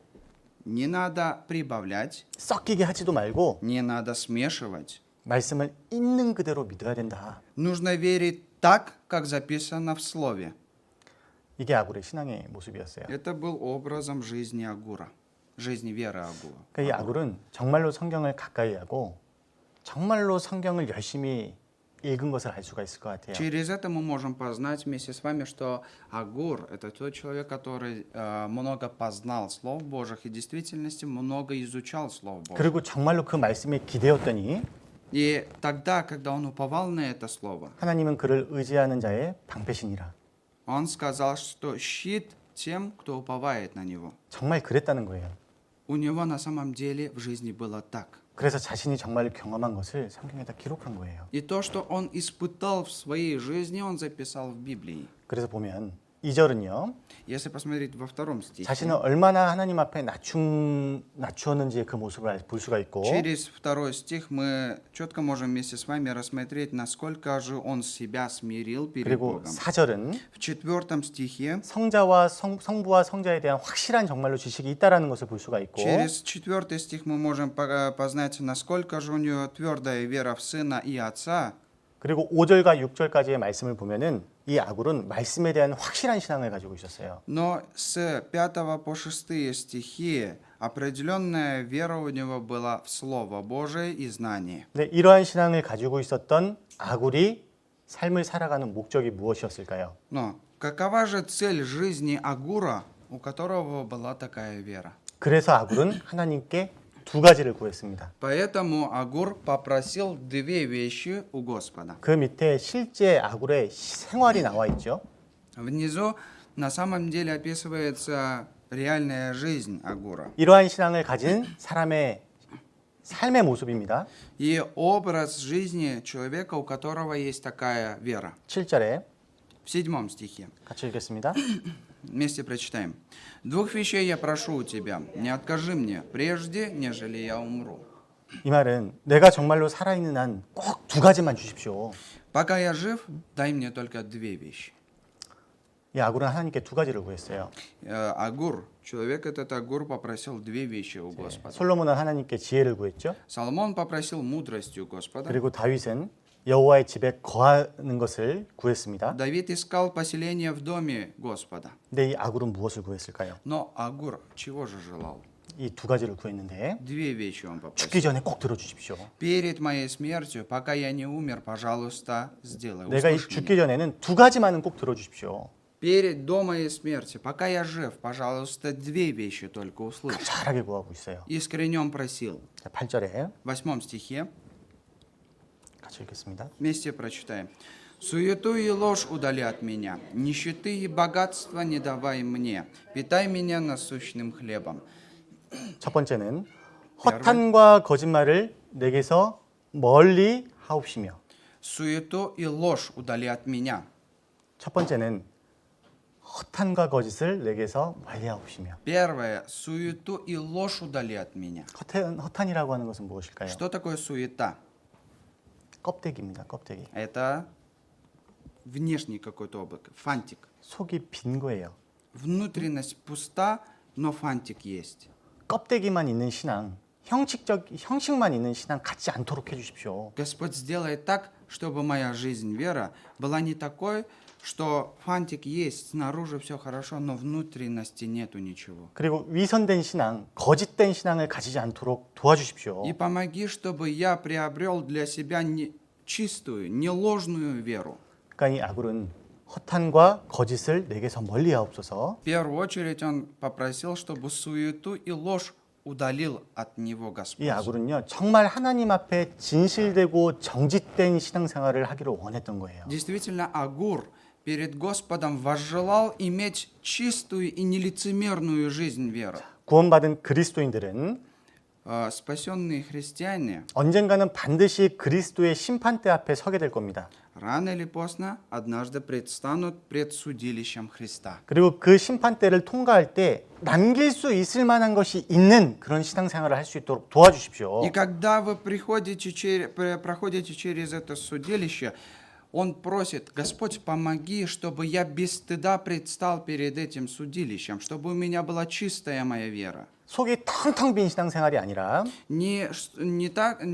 Не надо прибавлять, 섞이게 하지도 말고 не надо смешивать. 말씀을 있는 그대로 믿어야 된다. Нужно верить так, как записано в Слове. 이게 아굴의 신앙의 모습이었어요. Это был образом жизни Агура, жизни веры Агура. 그러니까 이 아굴은 정말로 성경을 가까이 하고 정말로 성경을 열심히 읽은 것을 알 수가 있을 것 같아요. Через это мы можем познать вместе с вами, что Агур – это тот человек, который много познал Слов Божьих и в действительности много изучал Слов Божьих. 그리고 정말로 그 말씀에 기대었더니 И тогда, когда он уповал на это Слово, 하나님은 그를 의지하는 자의 방패시니라. он сказал, что щит тем, кто уповает на него. 정말 그랬다는 거예요. У него на самом деле в жизни было так. 그래서 자신이 정말 경험한 것을 성경에다 기록한 거예요. И то, что он испытал в своей жизни, он записал в Библии. 그래서 보면 2절은요. Если посмотреть во 2 стихе, 자신을 얼마나 하나님 앞에 낮추었는지의 그 모습을 볼 수가 있고 через 2 стих мы четко можем вместе с вами рассмотреть, насколько же он себя смирил перед 그리고 Богом. 4절은 В 4 стихе, 성자와 성부와 성자에 대한 확실한 정말로 지식이 있다라는 것을 볼 수가 있고 через 4 стих мы можем познать, насколько же у него твердая вера в Сына и Отца. 그리고 5절과 6절까지의 말씀을 보면은 이 아굴은 말씀에 대한 확실한 신앙을 가지고 있었어요. Но с 5 по 6 стихи определенная вера у него была в Слово Божие и знание. 근데 이러한 신앙을 가지고 있었던 아굴이 삶을 살아가는 목적이 무엇이었을까요? Но какова же цель жизни Агура, у которого была такая вера? 그래서 아굴은 하나님께 두 가지를 구했습니다. Поэтому Агур попросил 2 вещи у Господа. 그 밑에 실제 아굴의 생활이 나와 있죠. Внизу на самом деле описывается реальная жизнь Агура. 이러한 신앙을 가진 사람의 삶의 모습입니다. И образ жизни человека, у которого есть такая вера. 7절에 В 7 стихе. 같이 읽겠습니다. Вместе прочитаем. 2 вещей я прошу у тебя, не откажи мне, прежде, нежели я умру. 이 말은 내가 정말로 살아있는 한 꼭 두 가지만 주십시오. Пока я жив, дай мне только 2 вещи. 이 아굴은 하나님께 두 가지를 구했어요. Агур, человек этот Агур попросил 2 вещи у Господа. 솔로몬은 하나님께 지혜를 구했죠. Соломон попросил мудрости у Господа. 그리고 다윗은 여호와의 집에 거하는 것을 구했습니다. Давид искал поселение в доме Господа. 근데 이 아굴은 무엇을 구했을까요? Но Агур чего же желал? 이 두 가지를 구했는데 2 вещи он попросил. 죽기 전에 꼭 들어주십시오. Перед моей смертью, пока я не умер, пожалуйста, сделай. 내가 이 услышь меня. 죽기 전에는 두 가지만은 꼭 들어주십시오. До моей смерти, пока я жив, пожалуйста, 2 вещи только услышь. 잘하게 구하고 있어요. Искренне он просил. 8절에 В 8 стихе 같이 읽겠습니다. вместе прочитаем. «Суету и ложь удали от меня, нищеты и богатства не давай мне, питай меня насущным хлебом». 첫 번째는 허탄과 거짓말을 내게서 멀리 하옵시며. Суету и ложь удали от меня. 첫 번째는 허탄과 거짓을 내게서 멀리 하옵시며. Первое, суету и ложь удали от меня. 허탄이라고 하는 것은 무엇일까요? Что такое суета? 껍데기입니다. 껍데기. Это внешний какой-то облак, фантик. 속이 빈 거예요. Внутренность пуста, но фантик есть. 껍데기만 있는 신앙, 형식만 있는 신앙 갖지 않도록 해주십시오. Господь сделает так, чтобы моя жизнь, вера, была не такой, что фантик есть, снаружи все хорошо, но внутренности нету ничего. 그리고 위선된 신앙, 거짓된 신앙을 가지지 않도록 도와주십시오. И помоги, чтобы я приобрел для себя не чистую, не ложную веру. 그러니까 이 아굴은 허탄과 거짓을 내게서 멀리 하옵소서. В первую очередь он попросил, чтобы суету и ложь удалил от него Господь. 이 아굴은요 정말 하나님 앞에 진실되고 정직된 신앙생활을 하기를 원했던 거예요. Действительно, Агур перед Господом возжелал иметь чистую и нелицемерную жизнь веры. 구원받은 그리스도인들은 Спасенные христиане 언젠가는 반드시 그리스도의 심판대 앞에 서게 될 겁니다. рано или поздно однажды предстанут пред судилищем Христа. 그리고 그 심판대를 통과할 때 남길 수 있을 만한 것이 있는 그런 신앙생활을 할 수 있도록 도와주십시오. И когда вы проходите через это судилище, он просит: Господь, помоги, чтобы я без стыда предстал перед этим судилищем, чтобы у меня была чистая моя вера. 속이 텅텅 빈 신앙생활이 아니라 Не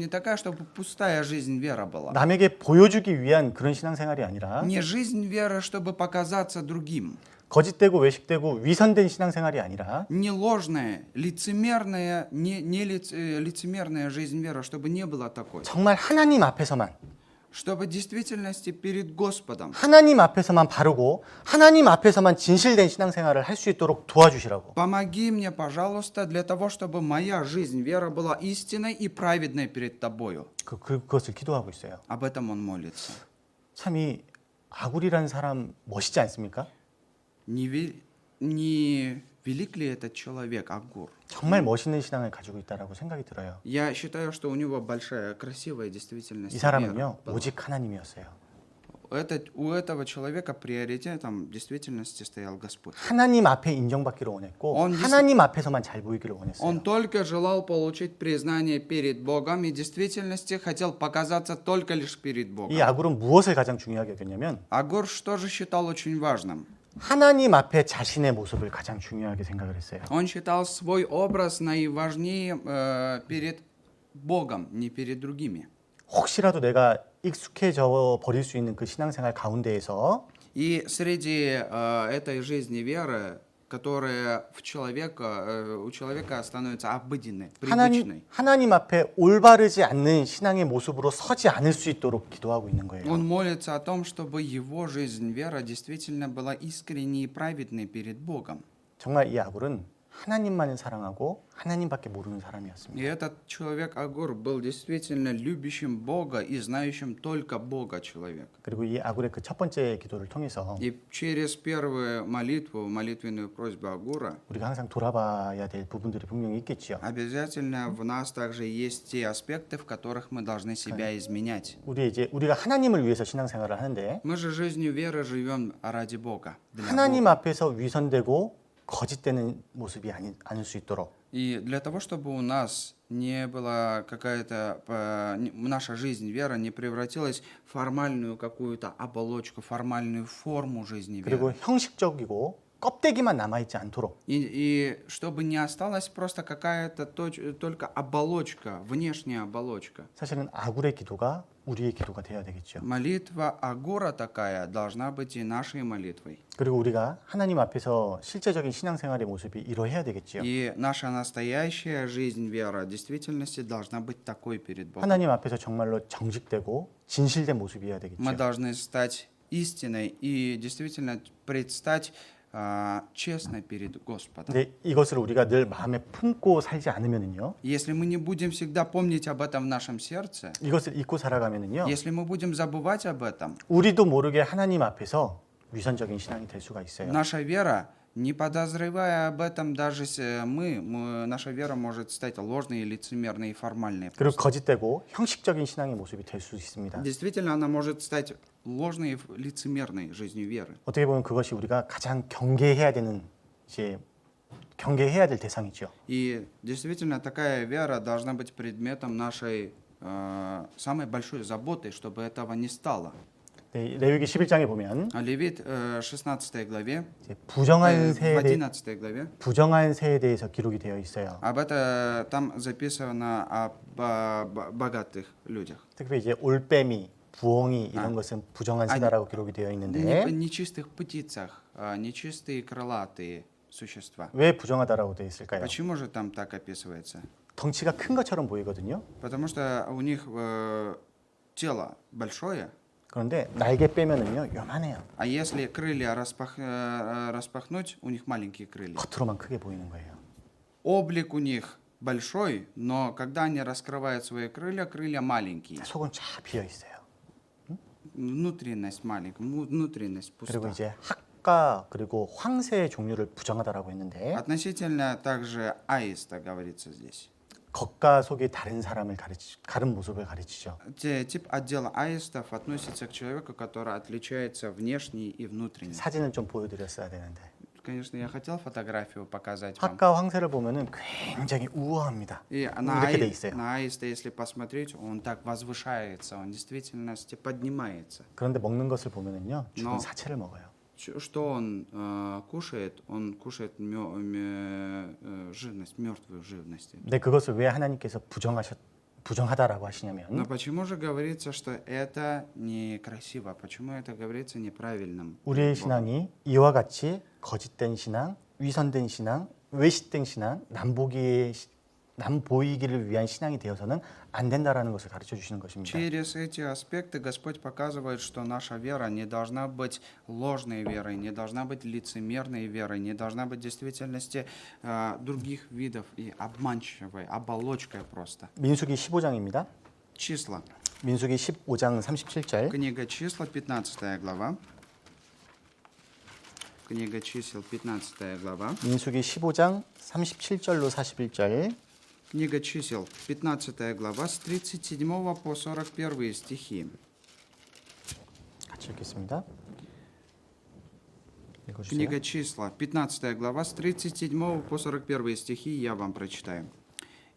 такая, чтобы пустая жизнь вера была. 남에게 보여주기 위한 그런 신앙생활이 아니라 Не жизнь веры, чтобы показаться другим. 거짓되고 외식되고 위선된 신앙생활이 아니라 Не ложная, лицемерная, лицемерная жизнь веры, чтобы не была такой. 정말 하나님 앞에서만 Чтобы в действительности перед Господом, 하나님 앞에서만 바르고 하나님 앞에서만 진실된 신앙생활을 할 수 있도록 도와주시라고. помоги мне, пожалуйста, для того, чтобы моя жизнь, вера была истинной и праведной перед Тобою. 그것을 기도하고 있어요. Об этом он молится. 참 이 아굴이라는 사람 멋있지 않습니까? Не велик ли этот человек, Агур? 정말 멋있는 신앙을 가지고 있다라고 생각이 들어요. Я считаю, что у него большая, красивая действительность. 이 вера 사람은요 была. 오직 하나님이었어요. У этого человека приоритетом в действительности стоял Господь. 하나님 앞에 인정받기를 원했고 하나님 앞에서만 잘 보이기를 원했어요. Он только желал получить признание перед Богом и в действительности хотел показаться только лишь перед 이 Богом. 아굴은 무엇을 가장 중요하게 여겼냐면 Агур что же считал очень важным? 하나님 앞에 자신의 모습을 가장 중요하게 생각을 했어요. Он считал свой образ наиважнее перед Богом, не перед другими. 혹시라도 내가 익숙해져 버릴 수 있는 그 신앙생활 가운데에서 И среди этой жизни веры, которая у человека становится обыденной, привычной, 하나님 앞에 올바르지 않는 신앙의 모습으로 서지 않을 수 있도록 기도하고 있는 거예요. он молится о том, чтобы его жизнь, вера действительно была искренней и праведной перед Богом. 정말 이 아굴은 하나님만을 사랑하고 하나님밖에 모르는 И 사람이었습니다. этот человек Агур был действительно любящим Бога и знающим только Бога человек. 그리고 이 아굴의 그 첫 번째 기도를 통해서 И через первую молитву, молитвенную просьбу Агура, 우리가 항상 돌아봐야 될 부분들이 분명히 있겠지요. обязательно в нас также есть те аспекты, в которых мы должны себя изменять. 우리가 하나님을 위해서 신앙생활을 하는데 Мы же жизнью веры живем ради Бога. для 하나님 Бога. 앞에서 위선되고 거짓되는 모습이 않을 수 있도록 И для того, чтобы у нас не была наша жизнь, вера не превратилась в формальную какую-то оболочку, формальную форму жизни 그리고 веры. 형식적이고 껍데기만 남아있지 않도록 И чтобы не осталась просто какая-то только оболочка, внешняя оболочка. 사실은 아굴의 기도가 우리의 기도가 되어야 되겠죠. Молитва Агура такая должна быть и нашей молитвой. 그리고 우리가 하나님 앞에서 실제적인 신앙생활의 모습이 이러해야 되겠죠. И наша настоящая жизнь, вера, в действительности должна быть такой перед Богом. 하나님 앞에서 정말로 정직되고 진실된 모습이어야 되겠죠. Мы должны стать истиной и действительно предстать честно перед Господом. 근데 이것을 우리가 늘 마음에 품고 살지 않으면은요. Если мы не будем всегда помнить об этом в нашем сердце, 이것을 잊고 살아가면은요. если мы будем забывать об этом, 우리도 모르게 하나님 앞에서 위선적인 신앙이 될 수가 있어요. наша вера Не подозревая об этом, даже наша вера может стать ложной, лицемерной и формальной. 그리고 просто. 거짓되고 형식적인 신앙의 모습이 될 수 있습니다. Действительно, она может стать ложной и лицемерной жизнью веры. 어떻게 보면 그것이 우리가 가장 경계해야 되는 이제 경계해야 될 대상이죠. И действительно, такая вера должна быть предметом нашей самой большой заботы, чтобы этого не стало. 네, 레위기 11장에 보면 Левит 16 главе, 이제 부정한 в 새에 11 главе, 부정한 새에 대해서 기록이 되어 있어요. об это там записано о богатых людях. 특히 이제 올빼미, 부엉이 이런 아. 것은 부정한 아니, 새다라고 기록이 되어 있는데 Нечистых птицах, нечистые крылатые существа. 왜 부정하다라고 되어 있을까요? Почему же там так описывается? 덩치가 큰 것처럼 보이거든요. Потому что у них тело большое, 그런데 날개 빼면은요 요만해요. а если крылья распахнуть, у них маленькие крылья. 겉으로만 크게 보이는 거예요. Облик у них большой, но когда они раскрывают свои крылья, крылья маленькие. 속은 쫙 비어 있어요. Внутренность маленькая, внутренность 그리고 пуста. 이제 학과 그리고 황새의 종류를 부정하다라고 했는데 Относительно также аиста говорится здесь. 겉과 속이 다른 모습을 가르치죠. Тип отдела аистов относится к человеку, который отличается внешне и внутренне. 사진을 좀 보여드렸어야 되는데 Конечно, я хотел фотографию показать вам. 학과 황새를 보면은 굉장히 우아합니다. И 이렇게 돼 있어요. на аиста, если посмотреть, он так возвышается, он в действительности поднимается. 그런데 먹는 것을 보면은요 죽은 Но- 사체를 먹어요. Что он кушает? Он кушает живность, мертвую живность. 근데 그것을 왜 하나님께서 부정하다라고 Но 하시냐면 почему же говорится, что это некрасиво? Почему это говорится неправильным? 우리의 Богом? 신앙이 이와 같이 거짓된 신앙, 위선된 신앙, 외식된 신앙, 남보이기를 위한 신앙이 되어서는 안 된다라는 것을 가르쳐 주시는 것입니다. Через эти аспекты Господь показывает, что наша вера не должна быть ложной верой, не должна быть лицемерной верой, не должна быть в действительности других видов и обманчивой, оболочкой просто. 민수기 15장입니다. Числа. 민수기 15장 37절. Книга числа, 15 глава. Книга чисел, 15 глава. 민수기 15장 37절로 41절. Книга чисел, 15 глава, с 37 по 41 стихи. 같이 읽겠습니다. 읽어주세요. Книга числа, 15 глава, с 37 по 41 стихи, я вам прочитаю.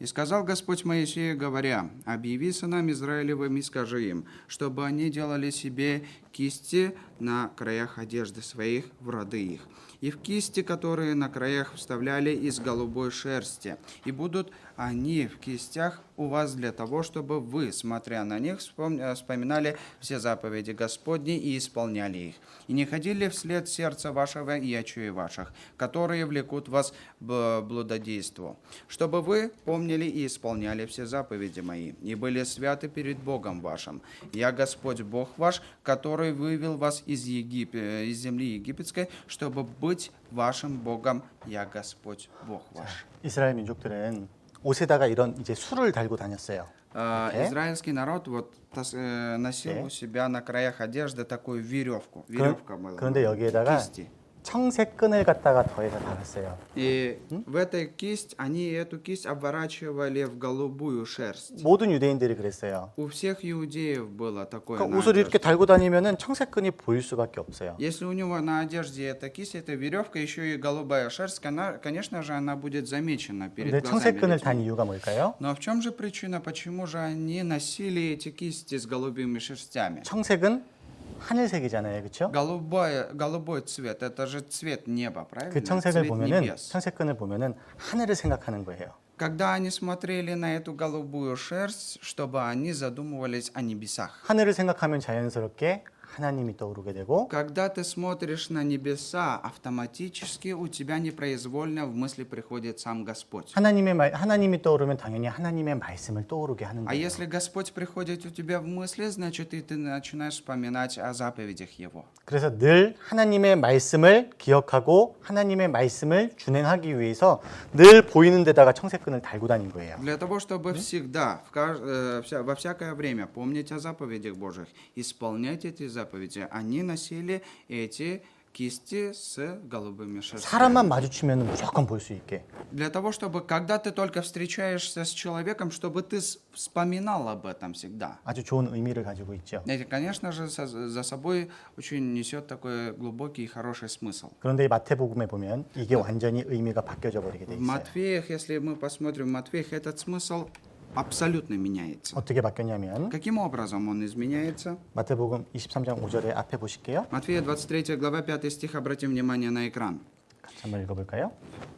«И сказал Господь Моисею, говоря, объяви сынам Израилевым и скажи им, чтобы они делали себе кисти на краях одежды своих в роды их, и в кисти, которые на краях вставляли из голубой шерсти, и будут они в кистях у вас для того, чтобы вы, смотря на них, вспоминали все заповеди Господни и исполняли их, и не ходили вслед сердца вашего и очей ваших, которые влекут вас к блудодейству, чтобы вы помнили и исполняли все заповеди мои, и были святы перед Богом вашим. Я Господь Бог ваш, который вывел вас из земли египетской, чтобы быть вашим Богом. Я Господь Бог ваш». 이스라엘 민족들은 옷에다가 이런 이제 술을 달고 다녔어요. Израильский народ носил 네. у себя на краях одежды такую веревку. Веревка была. 그런데 여기에다가 Кисти. 청색 끈을 갖다가 더해서 달았어요. И в этой кисть, они эту кисть обворачивали в голубую шерсть. 모든 유대인들이 그랬어요. У всех иудеев было такое 그러니까 на 옷을 이렇게 одежде. 달고 다니면은 청색 끈이 보일 수밖에 없어요. Если у него на одежде эта кисть, эта веревка, еще и голубая шерсть, конечно же, она будет замечена перед 근데 глазами 청색 끈을 людьми. 단 이유가 뭘까요? Но в чем же причина, почему же они носили эти кисти с голубыми шерстями? 청색은 하늘색이잖아요, 그렇죠? Голубой цвет, это же цвет неба, правильно? 그 청색을 Цвет 보면은 небес. 청색끈을 보면은 하늘을 생각하는 거예요. Когда они смотрели на эту голубую шерсть, чтобы они задумывались о небесах. 하늘을 생각하면 자연스럽게 하나님이 떠오르게 되고 Когда ты смотришь на небеса, автоматически у тебя непроизвольно в мысли приходит сам Господь. 하나님이 떠오르면 당연히 하나님의 말씀을 떠오르게 하는 А 거예요. если Господь приходит у тебя в мысли, значит и ты начинаешь вспоминать о заповедях Его. 그래서 늘 하나님의 말씀을 기억하고 하나님의 말씀을 준행하기 위해서 늘 보이는 데다가 청색끈을 달고 다닌 거예요. Для того, чтобы всегда, во всякое время помнить о заповедях Божьих, исполнять эти заповеди, они носили эти кисти с голубыми шерстями. 사람만 마주치면 무조건 볼 수 있게. Для того, чтобы, когда ты только встречаешься с человеком, чтобы ты вспоминал об этом всегда. 아주 좋은 의미를 가지고 있죠. Это, конечно же, за собой очень несет такой глубокий и хороший смысл. 그런데 이 마태복음에 보면 이게 완전히 의미가 바뀌어져 버리게 돼 В 있어요. Матфеях, если мы посмотрим в Матфеях, этот смысл абсолютно меняется. 어떻게 바뀌었냐면 Каким образом он изменяется? 마태복음 23장 5절에 앞에 보실게요. Матфея 23 глава 5 стих, обратим внимание на экран. 같이 한번 읽어볼까요?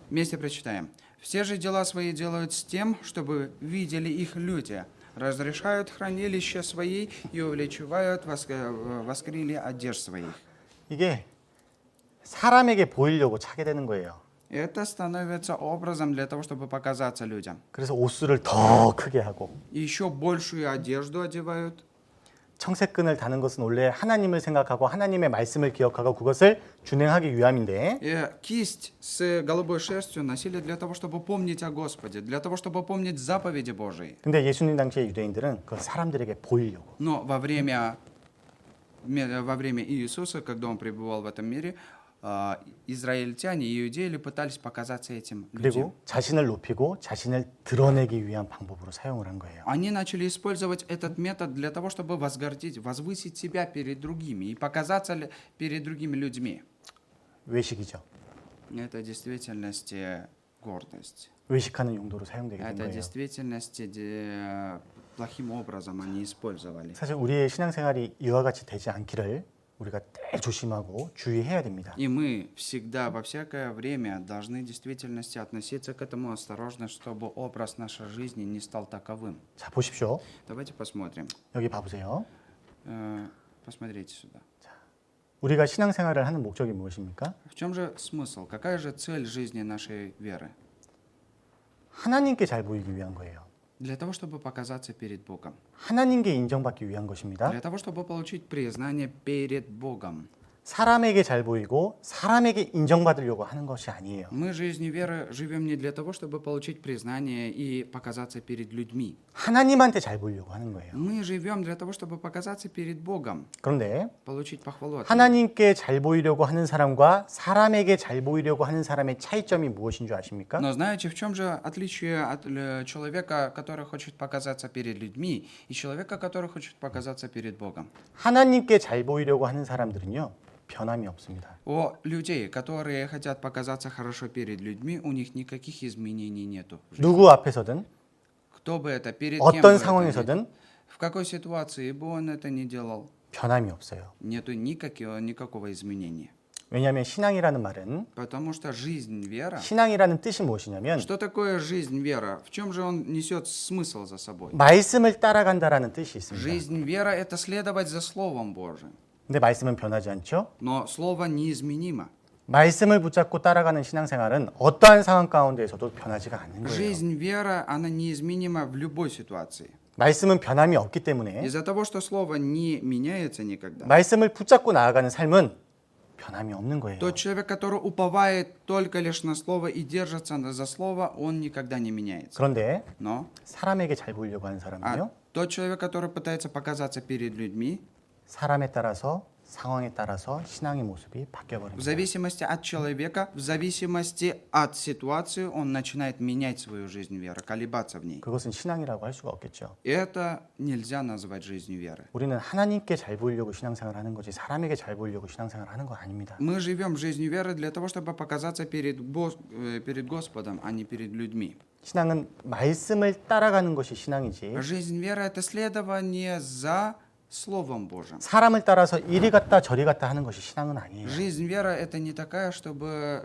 Вместе прочитаем. «Все же дела свои делают с тем, чтобы видели их люди, разрешают хранилища свои и увеличивают воскрили одежд своих». 이게 사람에게 보이려고 차게 되는 거예요. Это становится образом для того, чтобы показаться людям. 그래서 옷수를 더 크게 하고 И еще большую одежду одевают. 청색끈을 다는 것은 원래 하나님을 생각하고 하나님의 말씀을 기억하고 그것을 준행하기 위함인데 И кисть с голубой шерстью носили для того, чтобы помнить о Господе, для того, чтобы помнить заповеди Божии. 근데 예수님 당시의 유대인들은 그걸 사람들에게 보이려고 Но во время Иисуса, когда Он пребывал в этом мире, израильтяне и иудеи пытались показаться этим людям. 그리고 자신을 높이고 자신을 드러내기 위한 방법으로 사용을 한 거예요. Они начали использовать этот метод для того, чтобы возвысить себя перед другими и показаться перед другими людьми. 외식이죠. Это в действительности гордость. 외식하는 용도로 사용되게 된 Это в 거예요. действительности плохим образом они использовали. 사실 우리의 신앙생활이 이와 같이 되지 않기를 우리가 늘 조심하고 주의해야 됩니다. И мы всегда, во всякое время должны в действительности относиться к этому осторожно, чтобы образ нашей жизни не стал таковым. 자, 보십시오. Давайте посмотрим. 여기 봐보세요. Посмотрите сюда. 우리가 신앙생활을 하는 목적이 무엇입니까? В чем же смысл? Какая же цель жизни нашей веры? 하나님께 잘 보이기 위한 거예요. Для того, чтобы показаться перед Богом. 하나님께 인정받기 위한 것입니다. Для того, чтобы получить признание перед Богом. 사람에게 잘 보이고 사람에게 인정받으려고 하는 것이 아니에요. Мы жизнью веры живем не для того, чтобы получить признание и показаться перед людьми. 하나님한테 잘 보이려고 하는 거예요. Мы живем для того, чтобы показаться перед Богом, 그런데 получить похвалу от Него. 하나님께 잘 보이려고 하는 사람과 사람에게 잘 보이려고 하는 사람의 차이점이 무엇인 줄 아십니까? Но знаете, в чем же отличие от человека, который хочет показаться перед людьми, и человека, который хочет показаться перед Богом? 하나님께 잘 보이려고 하는 사람들은요, 변함이 없습니다. У людей, которые хотят показаться хорошо перед людьми, у них никаких изменений нету. 누구 앞에서든 Кто бы это, перед кем бы 어떤 это ни- 상황에서든 в какой ситуации бы он это ни делал, 변함이 없어요. нету никакого изменения. 왜냐하면 신앙이라는 말은 Потому что жизнь, вера... 신앙이라는 뜻이 무엇이냐면 Что такое жизнь, вера? В чем же он несет смысл за собой? 말씀을 따라간다라는 뜻이 있습니다. Жизнь, вера — это следовать за Словом Божиим. 근데 말씀은 변하지 않죠? Но Слово неизменимо. 말씀을 붙잡고 따라가는 신앙생활은 어떠한 상황 가운데에서도 변하지가 않는 거예요. Жизнь, вера, она неизменима в любой ситуации. 말씀은 변함이 없기 때문에 Из-за того, что Слово не меняется никогда, 말씀을 붙잡고 나아가는 삶은 변함이 없는 거예요. тот человек, который уповает только лишь на Слово и держится за Слово, он никогда не меняется. 그런데 Но 사람에게 잘 보이려고 하는 사람은요, тот человек, который пытается показаться перед людьми, 사람에 따라서 상황에 따라서 신앙의 모습이 바뀌어 в 버립니다. зависимости от человека, в зависимости от ситуации, он начинает менять свою жизнь веры, колебаться в ней. 그것은 신앙이라고 할 수가 없겠죠. И это нельзя назвать жизнью веры. 우리는 하나님께 잘 보이려고 신앙생활 하는 거지 사람에게 잘 보이려고 신앙생활 하는 거 아닙니다. Мы живем жизнью веры для того, чтобы показаться перед Господом, а не перед людьми. 신앙은 말씀을 따라가는 것이 신앙이지 Жизнь веры — это следование за Словом Божьим. 사람을 따라서 이리 갔다 저리 갔다 하는 것이 신앙은 아니에요. Жизнь веры — это не такая, чтобы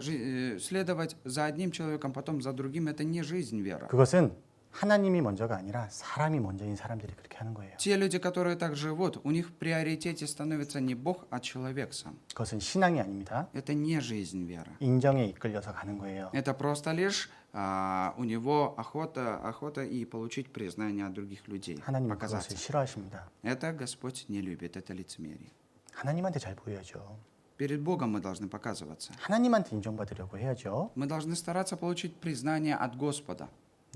следовать за одним человеком, потом за другим. Это не жизнь веры. 그것은 하나님이 먼저가 아니라 사람이 먼저인 사람들이 그렇게 하는 거예요. Те люди, которые так живут, у них в приоритете становится не Бог, а человек сам. 그것은 신앙이 아닙니다. Это не жизнь веры. 인정에 이끌려서 가는 거예요. Это просто лишь у него охота и получить признание от других людей. 하나님은 Показаться. 그것을 싫어하십니다. Это Господь не любит, это лицемерие. 하나님한테 잘 보여야죠. Перед Богом мы должны показываться. 하나님한테 인정받으려고 해야죠. Мы должны стараться получить признание от Господа.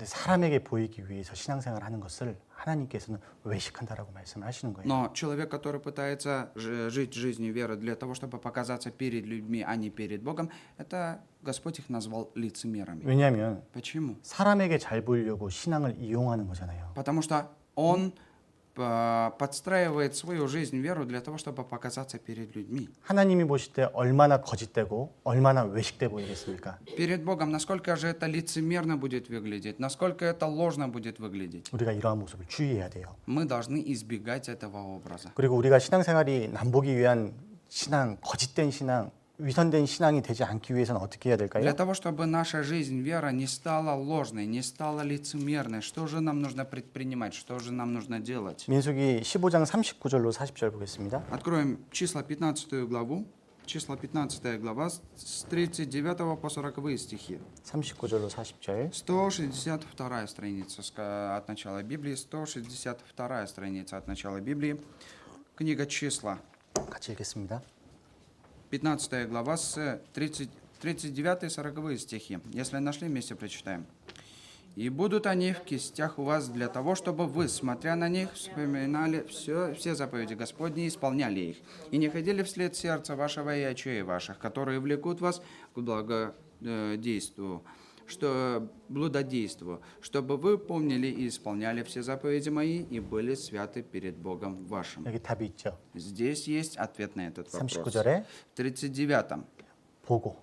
근데 사람에게 보이기 위해서 신앙생활을 하는 것을 하나님께서는 외식한다라고 말씀을 하시는 거예요. Но человек, который пытается жить жизнью веры для того, чтобы показаться перед людьми, а не перед Богом, это Господь их назвал лицемерами. 왜냐하면 Почему? 사람에게 잘 보이려고 신앙을 이용하는 거잖아요. Потому что он подстраивает свою жизнь, веру для того, чтобы показаться перед людьми. 하나님이 보실 때 얼마나 거짓되고 얼마나 외식돼 보이겠습니까? Перед Богом, насколько же это лицемерно будет выглядеть, насколько это ложно будет выглядеть. 우리가 이러한 모습을 주의해야 돼요. Мы должны избегать этого образа. 그리고 우리가 신앙생활이 남보기 위한 신앙, 거짓된 신앙, 위선된 신앙이 되지 않기 위해서는 어떻게 해야 될까요? Для того, чтобы наша жизнь, вера не стала ложной, не стала лицемерной, что же нам нужно предпринимать, что же нам нужно делать? 민수기 15장 39절로 40절 보겠습니다. Откроем числа 15 главу, числа 15 глава с 39 по 40 стихи. 39절로 40절. 162 страница от начала Библии, 162 страница от начала Библии. Книга числа, 같이 읽겠습니다. 15 глава с 39 и 40 стихи. Если нашли, вместе прочитаем. «И будут они в кистях у вас для того, чтобы вы, смотря на них, вспоминали все заповеди Господни и исполняли их, и не ходили вслед сердца вашего и очей ваших, которые влекут вас к благодейству, блудодейству, чтобы вы помнили и исполняли все заповеди мои и были святы перед Богом вашим». 여기 답이 있죠. Здесь есть ответ на этот вопрос. 39절에 В 39-м. 보고,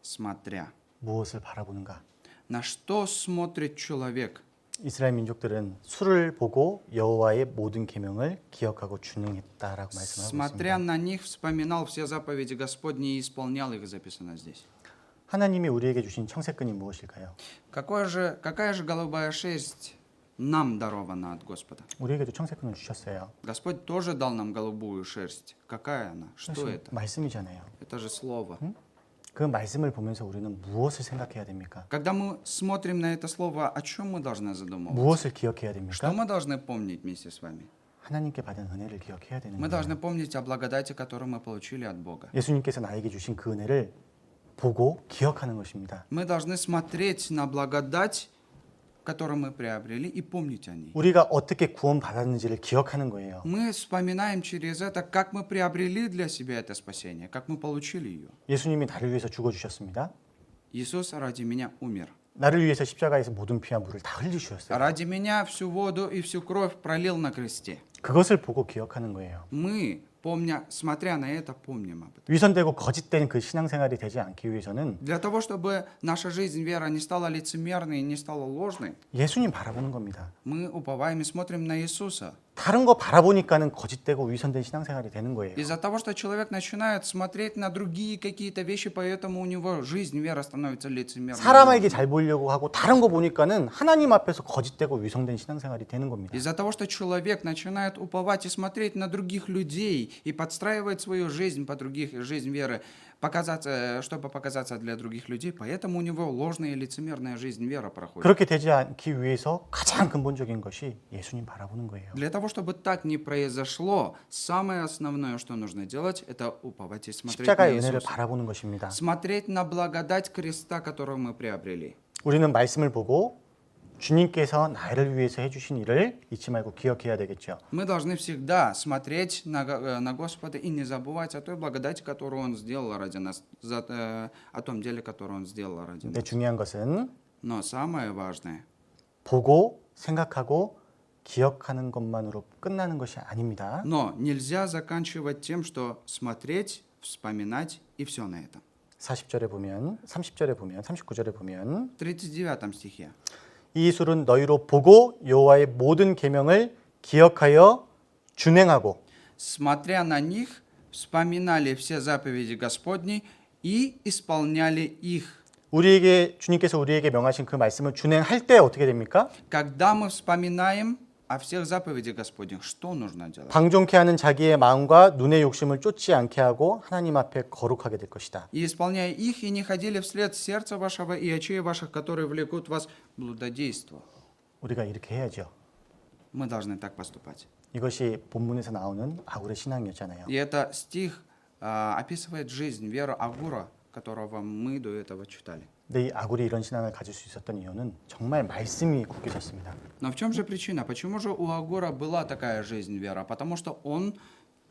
Смотря, 무엇을 바라보는가? на что смотрит человек? 이스라엘 민족들은 술을 보고 여호와의 모든 계명을 기억하고 준행했다라고 말씀하고 Смотря 있습니다. на них, вспоминал все заповеди Господни и исполнял их, записано здесь. 하나님이 우리에게 주신 청색근이 무엇일까요? Какая же голубая шерсть нам дарована от Господа? 우리에게도 청색근을 주셨어요. Господь тоже дал нам голубую шерсть. Какая она? Что это? 말씀이잖아요. Это же слово. 그 말씀을 보면서 우리는 무엇을 생각해야 됩니까? Когда мы смотрим на это слово, о чем мы должны задумываться? 무엇을 기억해야 Что 됩니까? мы должны помнить вместе с вами? 하나님께 받은 은혜를 기억해야 되는 Мы 거예요. должны помнить о благодати, которую мы получили от Бога. 예수님께서 나에게 주신 그 은혜를 보고 기억하는 것입니다. Мы должны смотреть на благодать, которую мы приобрели, и помнить о ней. 우리가 어떻게 구원받았는지를 기억하는 거예요. Мы вспоминаем через это, как мы приобрели для себя это спасение, как мы получили ее. 예수님이 나를 위해서 죽어주셨습니다. Иисус ради меня умер. 나를 위해서 십자가에서 모든 피와 물을 다 흘리셨어요. Ради меня всю воду и всю кровь пролил на кресте. 그것을 보고 기억하는 거예요. Мы, смотря на это, помним об этом. 위선되고 거짓된 그 신앙생활이 되지 않기 위해서는 Для того, чтобы наша жизнь, вера не стала лицемерной, не стала ложной, 예수님 바라보는 겁니다. мы уповаем и смотрим на Иисуса. 다른 거 바라보니까는 거짓되고 위선된 신앙생활이 되는 거예요. Из-за того, что человек начинает смотреть на другие какие-то вещи, поэтому у него жизнь, вера становится лицемерной. 사람에게 잘 보이려고 하고 다른 거 보니까는 하나님 앞에서 거짓되고 위선된 신앙생활이 되는 겁니다. Из-за того, что человек начинает уповать и смотреть на других людей и подстраивать свою жизнь по жизнь веры, чтобы показаться для других людей, поэтому у него ложная и лицемерная жизнь вера проходит. 그렇게 되지 않기 위해서 가장 근본적인 것이 예수님 바라보는 거예요. Для того, чтобы так не произошло, самое основное, что нужно делать, это уповать и смотреть на 십자가의 은혜를 Иисуса. 바라보는 것입니다. Смотреть на благодать креста, которую мы приобрели. 우리는 말씀을 보고 주님께서 나를 위해서 해주신 일을 잊지 말고 기억해야 되겠죠. Мы должны всегда смотреть на Господа и не забывать о той благодати, которую Он сделал ради нас, о том деле, которое Он сделал ради 근데 нас. 중요한 것은 Но самое важное, 보고 생각하고 기억하는 것만으로 끝나는 것이 아닙니다. но нельзя заканчивать тем, что смотреть, вспоминать и все на этом. 40절에 보면, 30절에 보면, 39절에 보면 В 39 стихе. 이 술은 너희로 보고 여호와의 모든 계명을 기억하여 준행하고 Смотря на них, вспоминали все заповеди Господни и исполняли их. 우리에게 주님께서 우리에게 명하신 그 말씀을 준행할 때 어떻게 됩니까? Когда мы вспоминаем о всех заповедях Господних, что нужно делать? 방종케 하는 자기의 마음과 눈의 욕심을 쫓지 않게 하고 하나님 앞에 거룩하게 될 것이다. И исполняя их, и не ходили вслед сердца вашего и очей ваших, которые влекут вас к блудодейству. 우리가 이렇게 해야죠. Мы должны так поступать. 이것이 본문에서 나오는 아굴의 신앙이었잖아요. И это стих описывает жизнь, веру Агура, которого мы до этого читали. 근데 이 아굴이 이런 신앙을 가질 수 있었던 이유는 정말 말씀이 굳게 섰습니다. Но в чем же причина? Почему же у Агора была такая жизнь вера? Потому что он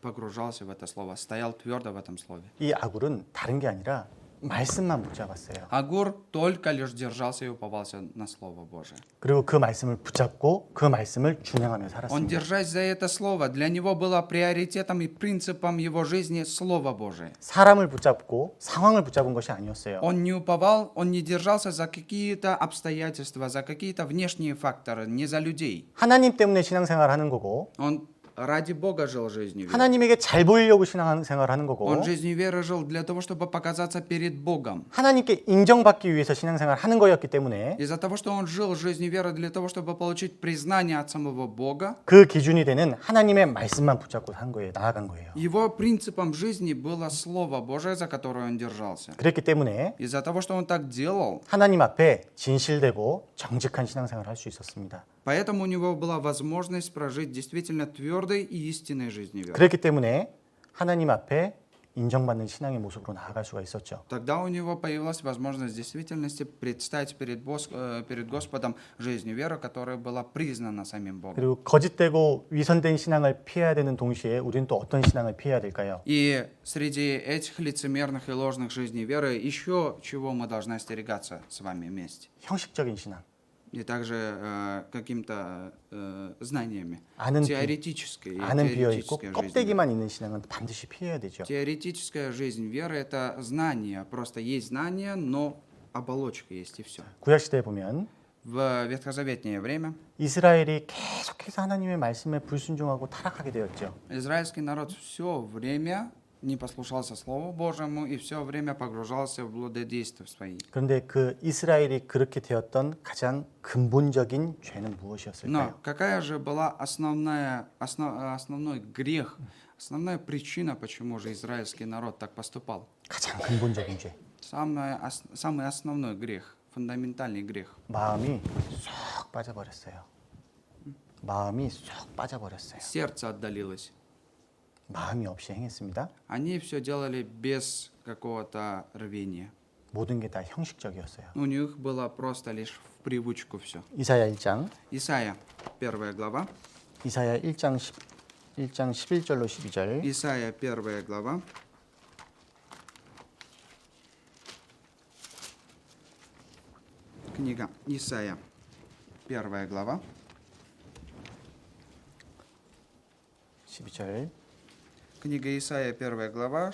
погружался в это слово, стоял твердо в этом слове. 이 아굴은 다른 게 아니라 말씀만 붙잡았어요. Агур только лишь держался и уповался на Слово Божие. 그리고 그 말씀을 붙잡고 그 말씀을 준행하며 Он, 살았습니다. держась за это Слово, для него было приоритетом и принципом его жизни Слово Божие. 사람을 붙잡고 상황을 붙잡은 것이 아니었어요. Он не уповал, он не держался за какие-то обстоятельства, за какие-то внешние факторы, не за людей. 하나님 때문에 신앙생활을 하는 거고 Он ради Бога жил жизнью веры. 하나님에게 잘 보이려고 신앙생활을 하는 거고 Он жизнью веры жил для того, чтобы показаться перед Богом. 하나님께 인정받기 위해서 신앙생활을 하는 거였기 때문에 Из-за того, что он жил жизнью веры для того, чтобы получить признание от самого Бога, 그 기준이 되는 하나님의 말씀만 붙잡고 산 거예요. 나아간 거예요. его принципом жизни было Слово Божие, за которое он держался. 그랬기 때문에 Из-за того, что он так делал, 하나님 앞에 진실되고 정직한 신앙생활을 할 수 있었습니다. поэтому у него была возможность прожить действительно твердой и истинной жизнью веры. 그랬기 때문에 하나님 앞에 인정받는 신앙의 모습으로 나아갈 수가 있었죠. Тогда у него появилась возможность в действительности предстать перед Господом жизнью веры, которая была признана самим Богом. 그리고 거짓되고 위선된 신앙을 피해야 되는 동시에 우리는 또 어떤 신앙을 피해야 될까요? И среди этих лицемерных и ложных жизней веры еще чего мы должны остерегаться с вами вместе? 형식적인 신앙. И также каким-то знаниями. 아는 Теоретической 비어 있고 жизнью. 껍데기만 있는 신앙은 반드시 피해야 되죠. Теоретическая жизнь веры – это знание. Просто есть знание, но оболочка есть и все. 구약 시대에 보면 В ветхозаветнее время 이스라엘이 계속해서 하나님의 말씀에 불순종하고 타락하게 되었죠. израильский народ все время не послушался Слову Божьему и все время погружался в блудодейство свои. 그런데 그 이스라엘이 그렇게 되었던 가장 근본적인 죄는 Но 무엇이었을까요? какая же была основной грех, основная причина, почему же израильский народ так поступал? 가장 근본적인 죄. Самый основной грех, фундаментальный грех. 마음이 쏙 빠져버렸어요. 마음이 쏙 빠져버렸어요. Сердце отдалилось. 마음이 없이 행했습니다. Они все делали без какого-то рвения. 모든 게 다 형식적이었어요. У них было просто лишь в привычку все. 이사야 1장 Исайя, 1 глава. 이사야 1장 11절로 12절. Исайя, 1 глава. Книга Исайя, 1 глава. 12절. Книга Исайя, 1 глава,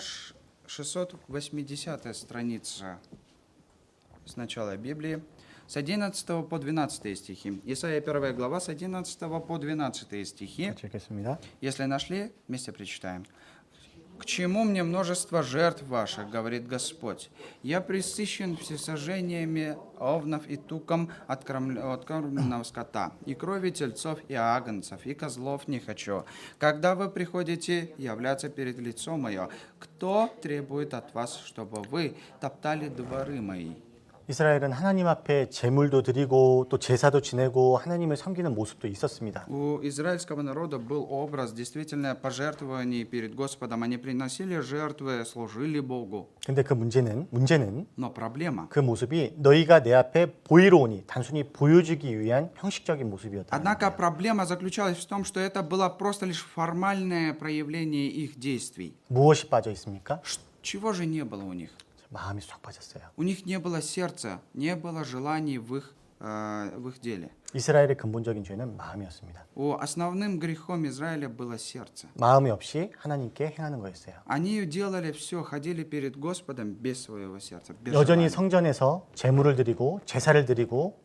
680 страница с начала Библии, с 11 по 12 стихи. Исайя, 1 глава, с 11 по 12 стихи. 같이 읽겠습니다. Если нашли, вместе прочитаем. «К чему мне множество жертв ваших, говорит Господь? Я пресыщен всесожжениями овнов и туком откормленного скота, и крови тельцов и агнцев, и козлов не хочу. Когда вы приходите являться перед лицом мое, кто требует от вас, чтобы вы топтали дворы мои?» 이스라엘은 하나님 앞에 제물도 드리고 또 제사도 지내고 하나님을 섬기는 모습도 있었습니다. У израильского народа был образ действительно пожертвований перед Господом. Они приносили жертвы, служили Богу. 근데 그 문제는 Но проблема. 그 모습이 너희가 내 앞에 보이러 오니 단순히 보여주기 위한 형식적인 모습이었다. Однако проблема заключалась в том, что это было просто лишь формальное проявление их действий. 무엇이 빠져 있습니까? Чего же не было у них? 마음이 쏙 빠졌어요. У них не было сердца, не было желаний в их деле. 이스라엘의 근본적인 죄는 마음이었습니다. Основным грехом Израиля было сердце. 마음이 없이 하나님께 행하는 거였어요. Они делали все, ходили перед Господом без своего сердца, без 여전히 желания. 성전에서 제물을 드리고 제사를 드리고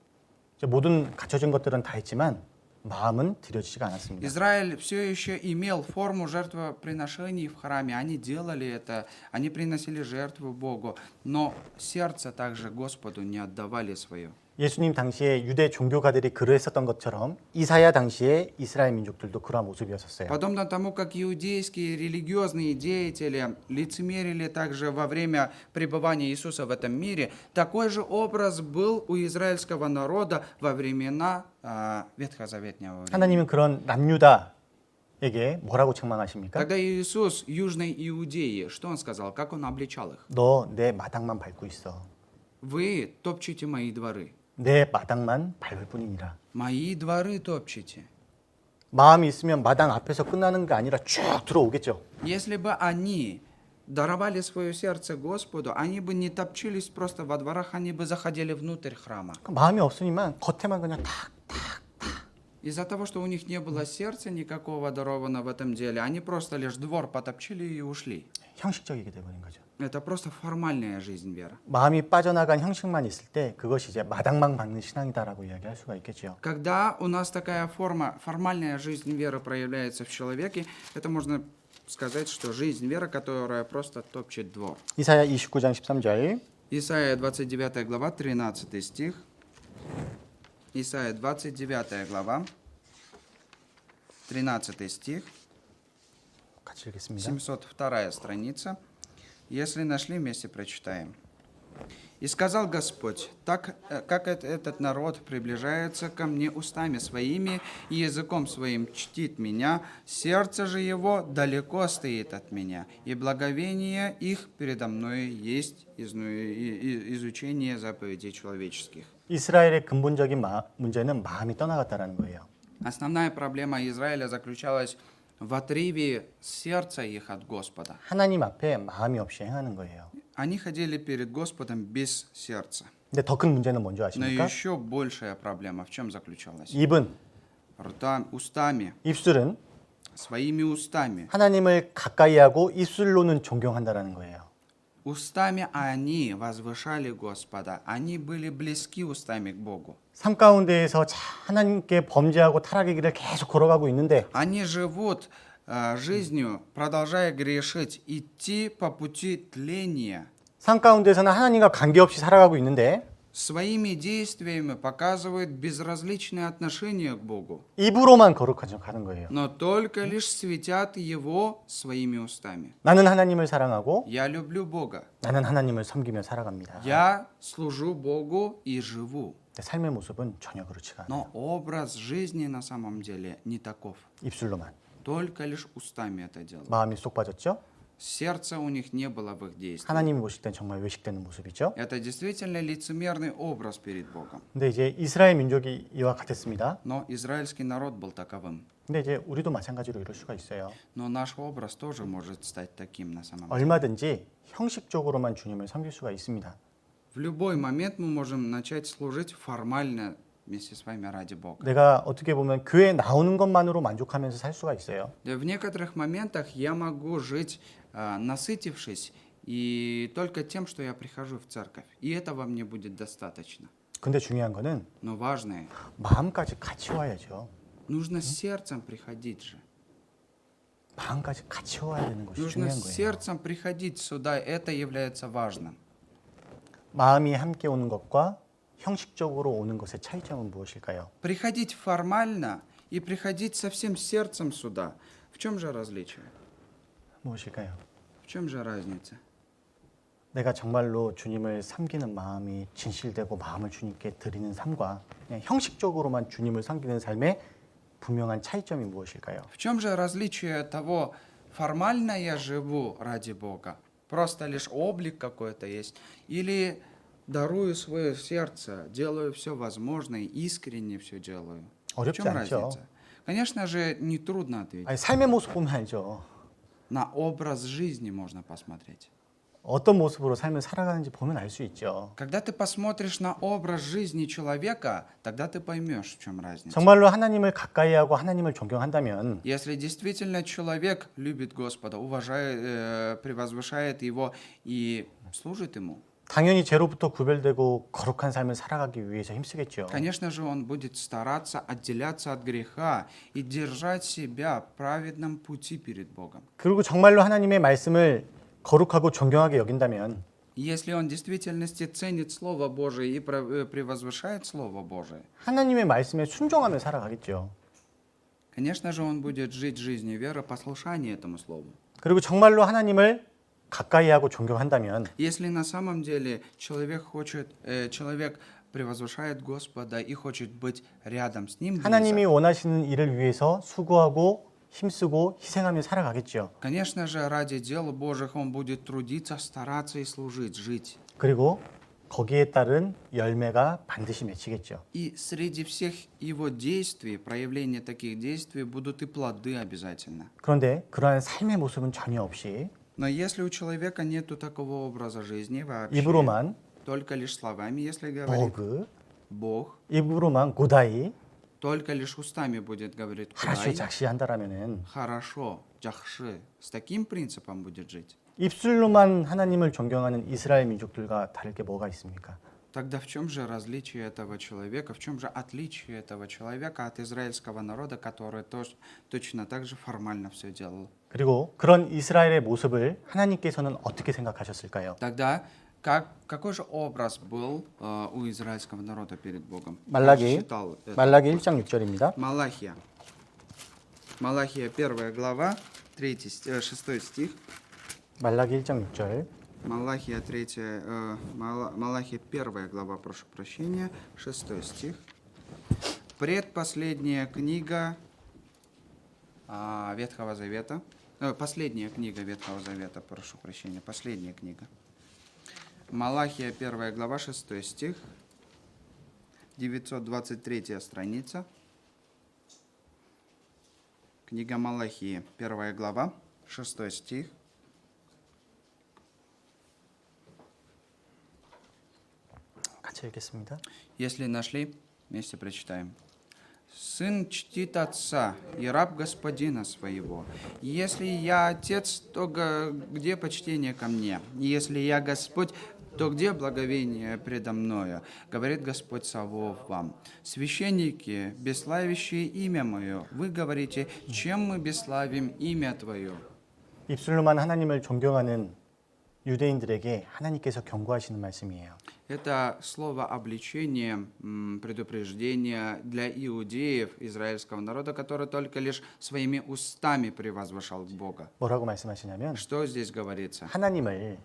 이제 모든 갖춰진 것들은 다 했지만 마음은 드려지지가 않았습니다. Израиль все еще имел форму жертвоприношений в храме. Они делали это, они приносили жертву Богу, но сердце также Господу не отдавали свое. 예수님 당시에 유대 종교가들이 그러했었던 것처럼 이사야 당시에 이스라엘 민족들도 그러한 모습이었었어요. Подобно тому, как иудейские религиозные деятели лицемерили также во время пребывания Иисуса в этом мире, такой же образ был у израильского народа во времена ветхозаветного времени. 하나님은 그런 남유다 이스라엘에게 뭐라고 책망하십니까? Когда Иисус Южной Иудеи, что Он сказал, как Он обличал их? 너 내 마당만 밟고 있어. Вы топчете мои дворы. 내 마당만 밟을 뿐이니라. Мои дворы топчете. 마음이 있으면 마당 앞에서 끝나는 게 아니라 쭉 들어오겠죠. Если бы они даровали свое сердце Господу, они бы не топчились просто во дворах, они бы заходили внутрь храма. 마음이 없으니만 겉에만 그냥 탁. Из-за того, что у них не было сердца никакого даровано в этом деле, они просто лишь двор потопчили и ушли. 형식적이게 돼버린 거죠. Это просто формальная жизнь веры. 마음이 빠져나간 형식만 있을 때 그것이 이제 마당만 밟는 신앙이다라고 이야기할 수가 있겠죠. Когда у нас такая формальная жизнь веры проявляется в человеке, это можно сказать, что жизнь веры, которая просто топчет двор. 이사야 29장 13절. Исайя 29 глава, 13 стих. Исайя 29 глава, 13 стих, 같이 읽겠습니다. 702 страница. Если нашли, вместе прочитаем. «И сказал Господь, так как этот народ приближается ко мне устами своими и языком своим чтит меня, сердце же его далеко стоит от меня, и благовение их передо мною есть изучение заповедей человеческих». 이스라엘의 근본적인 문제는 마음이 떠나갔다라는 거예요. Основная проблема Израиля заключалась в отрыве сердца их от Господа. 하나님 앞에 마음이 없이 행하는 거예요. Они ходили перед Господом без сердца. 근데 더 큰 문제는 뭔지 Но 아십니까? еще большая проблема в чем заключалась? 입은, Устами, 입술은 своими устами. 하나님을 가까이하고 입술로는 존경한다라는 거예요. Устами они возвышали Господа. Они были близки устами к Богу. 삶 가운데에서 하나님께 범죄하고 타락의 길을 계속 걸어가고 있는데 Они живут жизнью, продолжая грешить, идти по пути тления. 삶 가운데서는 하나님과 관계없이 살아가고 있는데 Своими действиями показывают безразличное отношение к Богу, 입으로만 거룩하게 가는 거예요. но только лишь светят Его своими устами. 나는 하나님을 사랑하고 Я люблю Бога. 나는 하나님을 섬기며 살아갑니다. Я служу Богу и живу. 근데 삶의 모습은 전혀 그렇지가 않아요. Но образ жизни на самом деле не таков. 입술로만. Только лишь устами это делают. 마음이 쏙 빠졌죠? Сердца у них не было в их действии. 하나님이 보실 땐 정말 외식되는 모습이죠. Это действительно лицемерный образ перед Богом. 근데 이제 이스라엘 민족이 이와 같았습니다. Но израильский народ был таковым. 근데 이제 우리도 마찬가지로 이럴 수가 있어요. Но наш образ тоже может стать таким на самом деле. 얼마든지 형식적으로만 주님을 섬길 수가 있습니다. В любой момент мы можем начать служить формально вместе с вами ради Бога. 내가 어떻게 보면 교회 나오는 것만으로 만족하면서 살 수가 있어요. Да, в некоторых моментах я могу жить, насытившись, и только тем, что я прихожу в церковь. И этого мне будет достаточно. 근데 중요한 거는 Но важное, 마음까지 같이 와야죠. нужно сердцем приходить же. 마음까지 같이 와야 되는 것이 Нужно 중요한 거예요. сердцем приходить сюда. Это является важным. 마음이 함께 오는 것과 형식적으로 오는 것의 차이점은 무엇일까요? Приходить формально и приходить со всем сердцем сюда. В чем же различие? 무엇일까요? В чем же разница? 내가 정말로 주님을 섬기는 마음이 진실되고 마음을 주님께 드리는 삶과 그냥 형식적으로만 주님을 섬기는 삶의 분명한 차이점이 무엇일까요? В чем же различие того, формально я живу ради Бога, просто лишь облик какой-то есть, или дарую свое сердце, делаю все возможное, искренне все делаю? В 어렵지 чем 않죠. разница? Конечно же, нетрудно ответить. 아니, 삶의 모습 보면 알죠. На образ жизни можно посмотреть. 어떤 모습으로 삶을 살아가는지 보면 알 수 있죠. Когда ты посмотришь на образ жизни человека, тогда ты поймешь, в чем разница. 정말로 하나님을 가까이하고 하나님을 존경한다면 Если действительно человек любит Господа, уважает, превозвышает Его и служит Ему, 당연히 죄로부터 구별되고 거룩한 삶을 살아가기 위해서 힘쓰겠죠. конечно же, он будет стараться отделяться от греха и держать себя в праведном пути перед Богом. 그리고 정말로 하나님의 말씀을 거룩하고 존경하게 여긴다면 Если он в действительности ценит Слово Божие и превозвышает Слово Божие, 하나님의 말씀에 순종하며 살아가겠죠. конечно же, он будет жить жизнью веры, послушания этому Слову. 그리고 정말로 하나님을 가까이하고 존경한다면 Если на самом деле человек превозвышает Господа и хочет быть рядом с Ним, близок, 하나님이 원하시는 일을 위해서 수고하고 힘쓰고 희생하며 살아가겠죠. Конечно же, ради дел Божьих он будет трудиться, стараться и служить, жить. 그리고 거기에 따른 열매가 반드시 맺히겠죠. И среди всех его действий, проявления таких действий, будут и плоды обязательно. 그런데 그러한 삶의 모습은 전혀 없이 Но если у человека нету такого образа жизни вообще, 입으로만 только лишь словами, если говорить 버그, Бог, 입으로만 고다이, только лишь устами будет говорить 하라슈 «Кудай», 작시 한다라면은 хорошо, джахши, с таким принципом будет жить, 입술로만 하나님을 존경하는 이스라엘 민족들과 다를 게 뭐가 있습니까? тогда в чем же различие этого человека, в чем же отличие этого человека от израильского народа, который тоже, точно так же формально все делал? 그리고 그런 이스라엘의 모습을 하나님께서는 어떻게 생각하셨을까요? Тогда какой же образ был у израильского народа перед Богом? Как 말라기 считал это? 말라기 1장 6절입니다. Малахия. Малахия 1 глава, 6 стих. 말라기 1장 6절. Малахия 1 глава, прошу прощения, 6 стих. Предпоследняя книга Ветхого Завета. Последняя книга Ветхого Завета, прошу прощения, последняя книга. Малахия 1 глава, 6 стих. 923 страница. Книга Малахии, 1 глава, 6 стих. 같이 읽겠습니다. Если нашли, вместе прочитаем. «Сын чтит отца и раб господина своего. Если я отец, то где почтение ко мне? Если я Господь, то где благовение предо мною? Говорит Господь Саваоф вам. Священники, бесславящие имя мое, вы говорите, чем мы бесславим имя твое?» 입술로만 하나님을 존경하는 유대인들에게 하나님께서 경고하시는 말씀이에요. Это слово обличения, предупреждения для иудеев, израильского народа, который только лишь своими устами превозвышал Бога. 뭐라고 말씀하시냐면 Что здесь говорится? 하나님을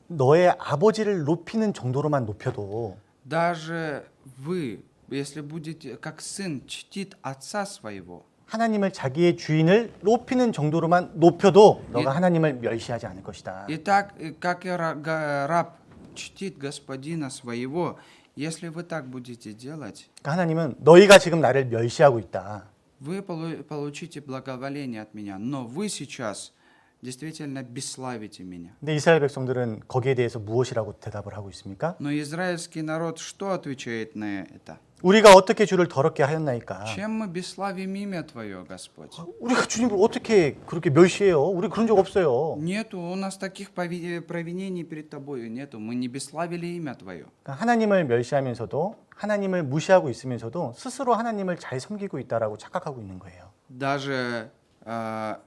너의 아버지를 높이는 정도로만 높여도 Даже вы, если будете, как сын чтит отца своего, 하나님을 자기의 주인을 높이는 정도로만 높여도 너가 하나님을 멸시하지 않을 것이다. и так, как и раб чтит господина своего, если вы так будете делать, 그러니까 하나님은 너희가 지금 나를 멸시하고 있다. вы получите благоволение от меня, но вы сейчас действительно бесславите меня. 근데 이스라엘 백성들은 거기에 대해서 무엇이라고 대답을 하고 있습니까? Но израильский народ что отвечает на это? 우리가 어떻게 주를 더럽게 하였나이까? Чем мы бесславим имя Твое, Господь? 우리가 주님을 어떻게 그렇게 멸시해요? 우리 그런 적 없어요. Нету у нас таких провинений перед Тобою, нету. Мы не бесславили имя Твое. 그러니까 하나님을 멸시하면서도 하나님을 무시하고 있으면서도 스스로 하나님을 잘 섬기고 있다라고 착각하고 있는 거예요. Даже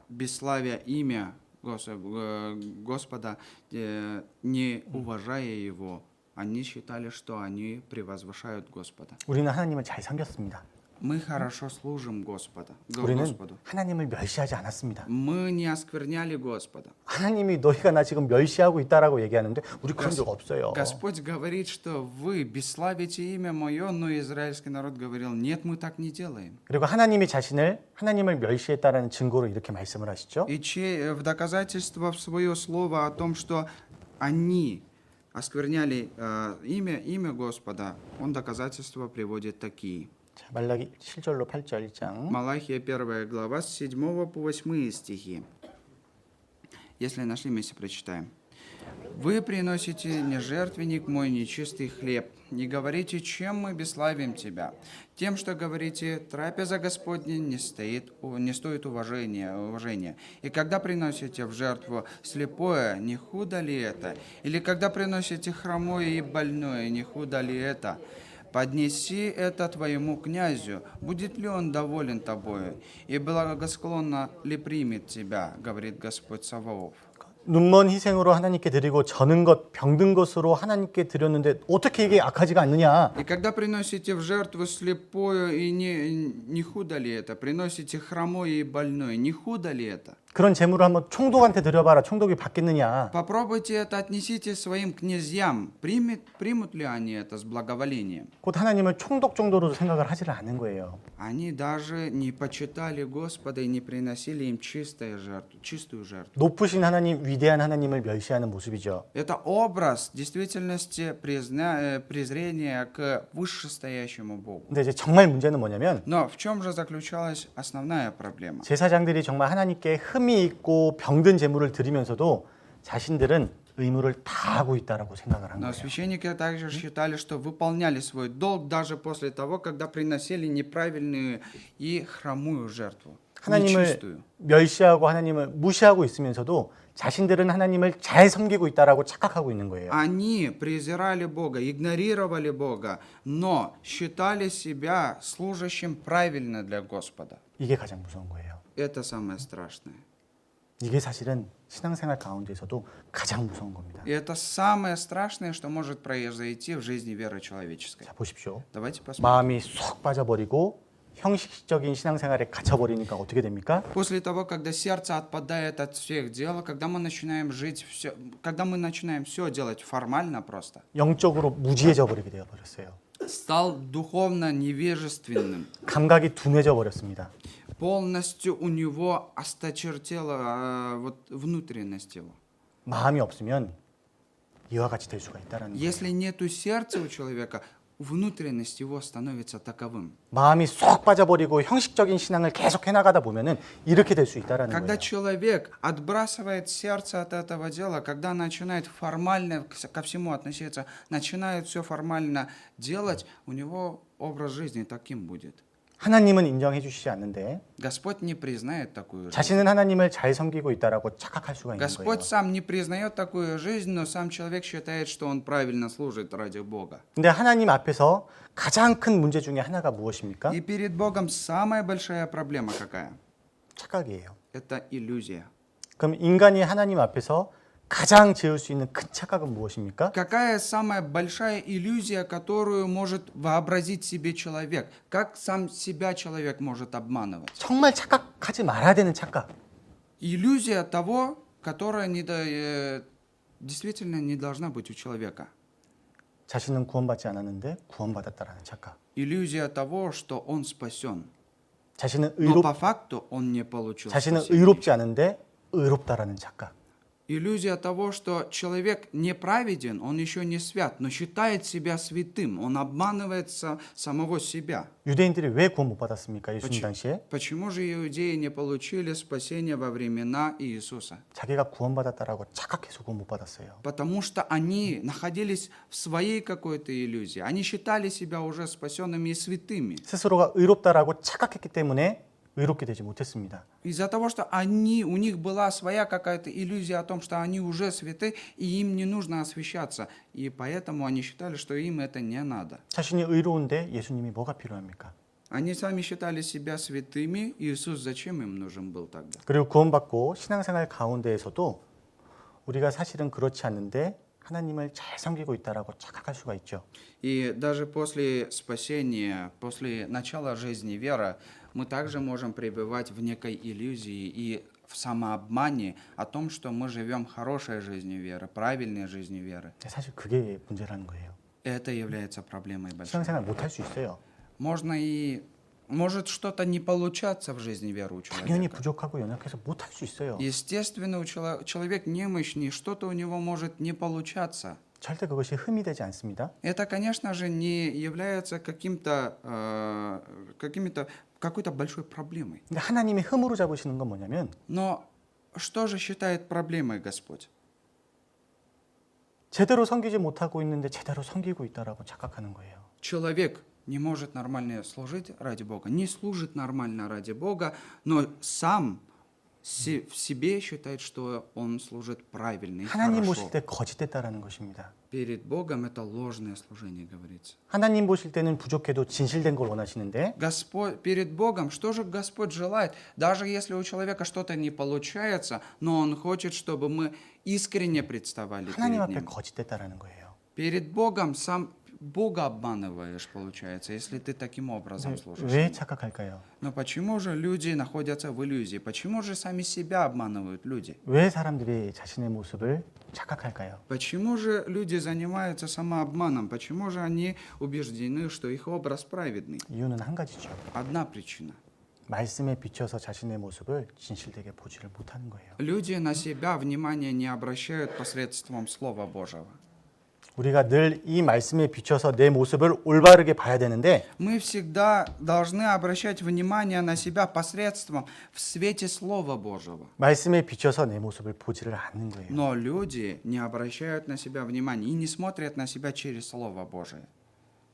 бесславя имя Господа, не уважая Его, они считали, что они превозвышают Господа. 우리는 하나님을 잘 섬겼습니다. Мы хорошо служим Господу. 우리는 하나님을 멸시하지 않았습니다. Мы не оскверняли Господа. 하나님이 너희가 나 지금 멸시하고 있다라고 얘기하는데 우리 그런 적 없어요. Господь говорит, что вы бесславите имя Мое, но израильский народ говорил, нет, мы так не делаем. 그리고 하나님이 자신을 하나님을 멸시했다라는 증거로 이렇게 말씀을 하시죠. И в доказательство в свое слово о том, что они оскверняли имя Господа, он доказательства приводит такие. 자, 말라기 7절로 8절 1장. Малахия 1 глава с 7 по 8 стихи. Если нашли, вместе прочитаем. «Вы приносите не жертвенник мой, нечистый хлеб. Не говорите, чем мы бесславим тебя. Тем, что говорите, трапеза Господня не стоит уважения. И когда приносите в жертву слепое, не худо ли это? Или когда приносите хромое и больное, не худо ли это? Поднеси это твоему князю, будет ли он доволен тобою, и благосклонно ли примет тебя, говорит Господь Саваоф». 눈먼 희생으로 하나님께 드리고 저는 것 병든 것으로 하나님께 드렸는데 어떻게 이게 악하지가 않느냐? И когда приносите в жертву слепое, и не худо ли это? Приносите хромое и больное, не худо ли это? 그런 재물을 한번 총독한테 드려봐라. 총독이 받겠느냐. Попробуйте это отнесите своим князьям. Примут ли они это с благоволением? 곧 하나님을 총독 정도로 생각을 하지를 않은 거예요. Они даже не почитали Господа и не приносили им чистую жертву. 높으신 하나님, 위대한 하나님을 멸시하는 모습이죠. Это образ в действительности презрения к вышестоящему Богу. 근데 이제 정말 문제는 뭐냐면 Но в чем же заключалась основная проблема? 제사장들이 정말 하나님께 흠이 있고 병든 제물을 드리면서도 자신들은 의무를 다 하고 있다라고 생각을 한 Но 거예요. священники также считали, что выполняли свой долг даже после того, когда приносили неправильную и хромую жертву, 하나님을 нечистую. 멸시하고 하나님을 무시하고 있으면서도 자신들은 하나님을 잘 섬기고 있다라고 착각하고 있는 거예요. Они презирали Бога, игнорировали Бога, но считали себя служащим правильно для Господа. 이게 가장 무서운 거예요. Это самое страшное. 이게 사실은 신앙생활 가운데서도 가장 무서운 겁니다. И это самое страшное, что может произойти в жизни веры человеческой. 자, 보십시오. Давайте посмотрим. 마음이 쏙 빠져버리고 형식적인 신앙생활에 갇혀버리니까 어떻게 됩니까? После того, когда сердце отпадает от всех дел, когда мы начинаем жить все, когда мы начинаем все делать формально просто, 영적으로 무지해져 버리게 되어 버렸어요. стал духовно невежественным, 감각이 둔해져 버렸습니다. полностью у него осточертела вот внутренность его. 마음이 없으면 이와 같이 될 수가 있다라는 거예요. Если нету сердца у человека, внутренность его становится таковым. 마음이 쏙 빠져버리고 형식적인 신앙을 계속 해나가다 보면은 이렇게 될 수 있다라는 Когда 거예요. человек отбрасывает сердце от этого дела, когда начинает формально ко всему относиться, начинает все формально делать, у него образ жизни таким будет. 하나님은 인정해 주시지 않는데 Господь не признает такую жизнь. 자신은 하나님을 잘 섬기고 있다라고 착각할 수가 있는 거예요. Господь сам не признает такую жизнь, но сам человек считает, что он правильно служит ради Бога. 근데 하나님 앞에서 가장 큰 문제 중에 하나가 무엇입니까? И перед Богом самая большая проблема какая? 착각이에요. Это иллюзия. 그럼 인간이 하나님 앞에서 가장 지을 수 있는 큰 착각은 무엇입니까? Какая самая большая иллюзия, которую может вообразить себе человек? Как сам себя человек может обманывать? 정말 착각하지 말아야 되는 착각. Иллюзия того, которая действительно не должна быть у человека. 자신은 구원받지 않았는데 구원받았다라는 착각. Иллюзия того, что он спасен. 자신은 Но по факту он не получил 자신은 спасения. 의롭지 않은데 의롭다라는 착각. Иллюзия того, что человек не праведен, он еще не свят, но считает себя святым. Он обманывает самого себя. 유대인들이 왜 구원 못 받았습니까? 예수님 당시에 Почему же иудеи не получили спасения во времена Иисуса? 자기가 구원받았다라고 착각해서 구원 못 받았어요. Потому что они находились в своей какой-то иллюзии. Они считали себя уже спасенными и святыми. 스스로가 의롭다라고 착각했기 때문에 의롭게 되지 못했습니다. Из-за того, что у них была своя какая-то иллюзия о том, что они уже святы, и им не нужно освящаться. И поэтому они считали, что им это не надо. 자신이 의로운데 예수님이 뭐가 필요합니까? Они сами считали себя святыми. Иисус зачем им нужен был тогда? 그리고 구원받고 신앙생활 가운데에서도 우리가 사실은 그렇지 않는데 하나님을 잘 섬기고 있다라고 착각할 수가 있죠. И даже после спасения, после начала жизни веры, мы также можем пребывать в некой иллюзии и в самообмане о том, что мы живем хорошей жизнью веры, правильной жизнью веры. 사실 그게 문제라는 거예요. Это является проблемой большой. 신앙생활 못 할 수 있어요. Может что-то не получаться в жизни веры у 당연히 человека. 부족하고 연약해서 못 할 수 있어요. Естественно, человек немощный, что-то у него может не получаться. 절대 그것이 흠이 되지 않습니다. Это, конечно же, не является какой-то большой проблемой. 근데 하나님이 흠으로 잡으시는 건 뭐냐면 Но что же считает проблемой Господь? 제대로 섬기지 못하고 있는데 제대로 섬기고 있다라고 착각하는 거예요. Человек не может нормально служить ради Бога, не служит нормально ради Бога, но сам в себе считает, что он служит правильно и 하나님 хорошо. 보실 때 거짓됐다라는 것입니다. Перед Богом это ложное служение, говорится. 하나님 보실 때는 부족해도 진실된 걸 원하시는데 Перед Богом, что же Господь желает? Даже если у человека что-то не получается, но Он хочет, чтобы мы искренне представали 하나님 перед 앞에 Ним. 거짓됐다라는 거예요. Перед Богом Бога обманываешь, получается, если ты таким образом служишь. 왜 착각할까요? Но почему же люди находятся в иллюзии? Почему же сами себя обманывают люди? 왜 사람들이 자신의 모습을 착각할까요? Почему же люди занимаются самообманом? Почему же они убеждены, что их образ праведный? 이유는 한 가지죠. Одна причина. 말씀에 비춰서 자신의 모습을 진실되게 보지를 못하는 거예요. Люди на себя внимания не обращают посредством Слова Божьего. 우리가 늘 이 말씀에 비춰서 내 모습을 올바르게 봐야 되는데 Мы всегда должны обращать внимание на себя посредством в свете Слова Божьего. 말씀에 비춰서 내 모습을 보지를 않는 거예요. Но люди не обращают на себя внимания и не смотрят на себя через Слово Божие.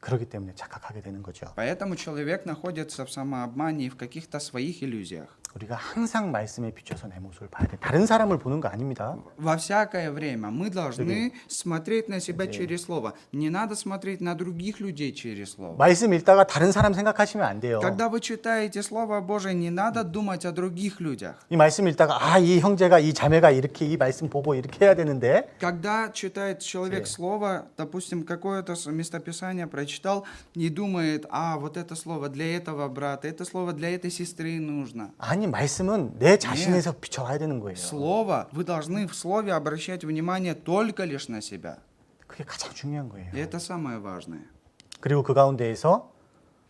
그렇기 때문에 착각하게 되는 거죠. Поэтому человек находится в самообмане и в каких-то своих иллюзиях. 우리가 항상 말씀에 비춰서 내 모습을 봐야 돼. 다른 사람을 보는 거 아닙니다. Во всякое время мы должны смотреть на себя через Слово. Не надо смотреть на других людей через Слово. 말씀 읽다가 다른 사람 생각하시면 안 돼요. Когда вы читаете Слово Божие, не надо думать о других людях. 이 말씀 읽다가 아, 이 형제가 이 자매가 이렇게 이 말씀 보고 이렇게 해야 되는데 Когда читает человек Слово, допустим, какое-то местописание прочитал и думает, вот это слово для этого брата, это слово для этой сестры нужно. 아니 말씀은 내 자신에서 비춰봐야 되는 거예요. Слово, вы должны в Слове обращать внимание только лишь на себя. 그게 가장 중요한 거예요. И это самое важное. 그리고 그 가운데에서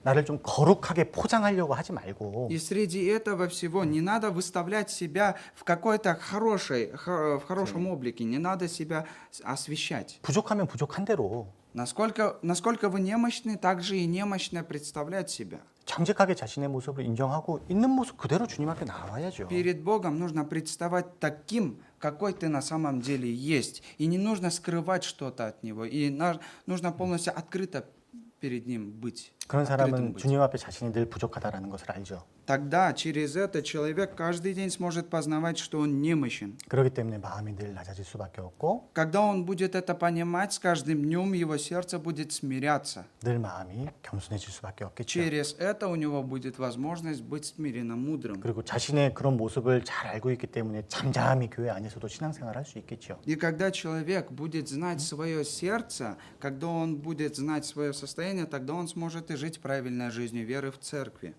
나를 좀 거룩하게 포장하려고 하지 말고 И среди этого всего не надо выставлять себя в какой-то в хорошем облике, не надо себя освещать. 부족하면 부족한 대로 Насколько вы немощны, так же и немощно представлять себя. 정직하게 자신의 모습을 인정하고 있는 모습 그대로 주님 앞에 나와야죠. Перед Богом нужно представать таким, какой ты на самом деле есть. И не нужно скрывать что-то от Него. И нужно полностью открыто перед Ним быть. 그런 открытым 사람은 быть. 주님 앞에 자신이 늘 부족하다라는 것을 알죠. Тогда через это человек каждый день сможет познавать, что он немощен. 그렇기 때문에 마음이 늘 낮아질 수밖에 없고 Когда он будет это понимать, с каждым днем его сердце будет смиряться. 늘 마음이 겸손해질 수밖에 없겠죠. Через это у него будет возможность быть смиренно мудрым. 그리고 자신의 그런 모습을 잘 알고 있기 때문에 잠잠히 교회 안에서도 신앙생활을 할 수 있겠죠. И когда человек будет знать свое сердце, когда он будет знать свое состояние, тогда он сможет и жить правильной жизнью веры в церкви.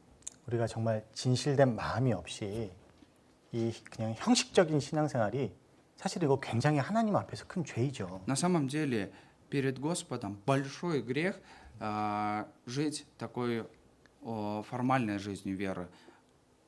우리가 정말 진실된 마음이 없이 이 그냥 형식적인 신앙생활이 사실 이거 굉장히 하나님 앞에서 큰 죄이죠. На самом деле, перед Господом большой грех жить такой формальной жизнью веры.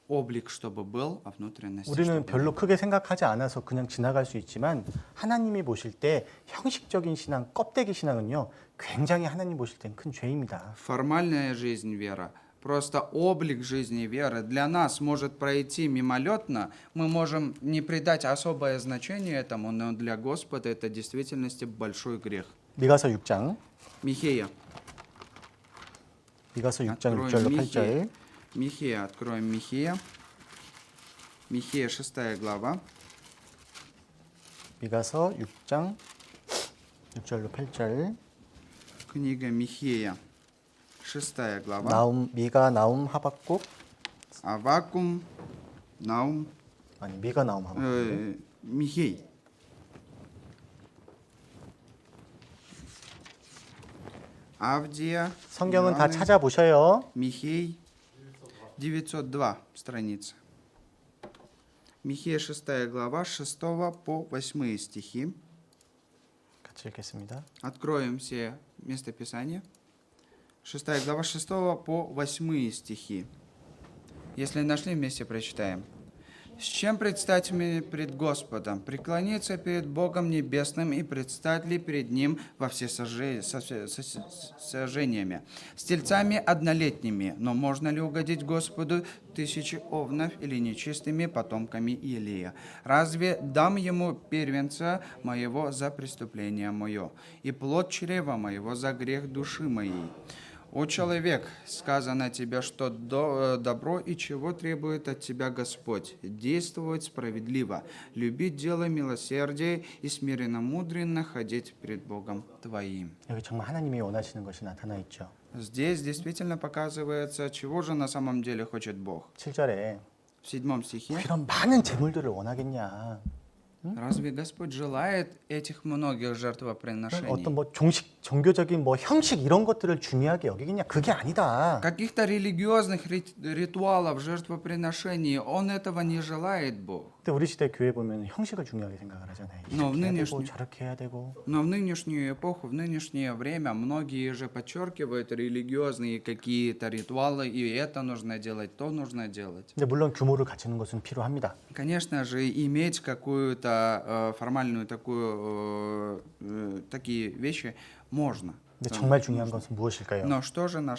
облик, чтобы был, а внутренность. 우리는 별로 크게 생각하지 않아서 그냥 지나갈 수 있지만 하나님이 보실 때 형식적인 신앙, 껍데기 신앙은요 굉장히 하나님 보실 땐 큰 죄입니다. Формальная жизнь вера, просто облик жизни веры для нас может пройти мимолетно, мы можем не придать особое значение этому, но для Господа это в действительности большой грех. 미가서 6장 Михея. 미가서 6장 Откроем 6절로 8절 Михея, откроем Михея. Михея, 6 глава. 미가서 6장 6절로 8절 Книга Михея, 6 глава. 나움 미가 나움 하박국 Авакум, Наум, 아니 미가 나움 하박국 Михей. Авдия, 성경은 다 Иоанн, 찾아보셔요. Михей, 902 страница. Михея, 6 глава, 6 по 8 стихи. 같이 읽겠습니다. Откроем все местописания. 6 глава, 6 по 8 стихи. Если нашли, вместе прочитаем. «С чем предстать мне пред Господом? Преклониться перед Богом Небесным и предстать ли перед Ним во всесожжениями? С тельцами однолетними, но можно ли угодить Господу 1000 овнов или нечистыми потомками Илия? Разве дам Ему первенца моего за преступление мое, и плод чрева моего за грех души моей? О человек, сказано тебе, что добро и чего требует от тебя Господь? Действовать справедливо, любить дело милосердия и смиренно мудренно ходить пред Богом твоим». 여기 정말 하나님이 원하시는 것이 나타나 있죠. Здесь действительно показывается, чего же на самом деле хочет Бог. 7절에 В 7 стихе. 이런 많은 재물들을 원하겠냐? Разве Господь желает этих многих жертвоприношений? 어떤 뭐 종교적인 뭐 형식 이런 것들을 중요하게 여기겠냐? 그게 아니다. Каких-то религиозных ритуалов, жертвоприношений, Он этого не желает, Бог. 근데 우리 시대 교회 보면 형식을 중요하게 생각을 하잖아요. Но в 이렇게 해야 되고 нынешней 저렇게 해야 되고. Но в нынешнюю эпоху, в нынешнее время многие же подчеркивают религиозные какие-то ритуалы, и это нужно делать, то нужно делать. 근데 물론 규모를 갖추는 것은 필요합니다. Конечно же, иметь какую-то формальную такие вещи можно. 근데 정말 중요한 것은 무엇일까요? Но что же на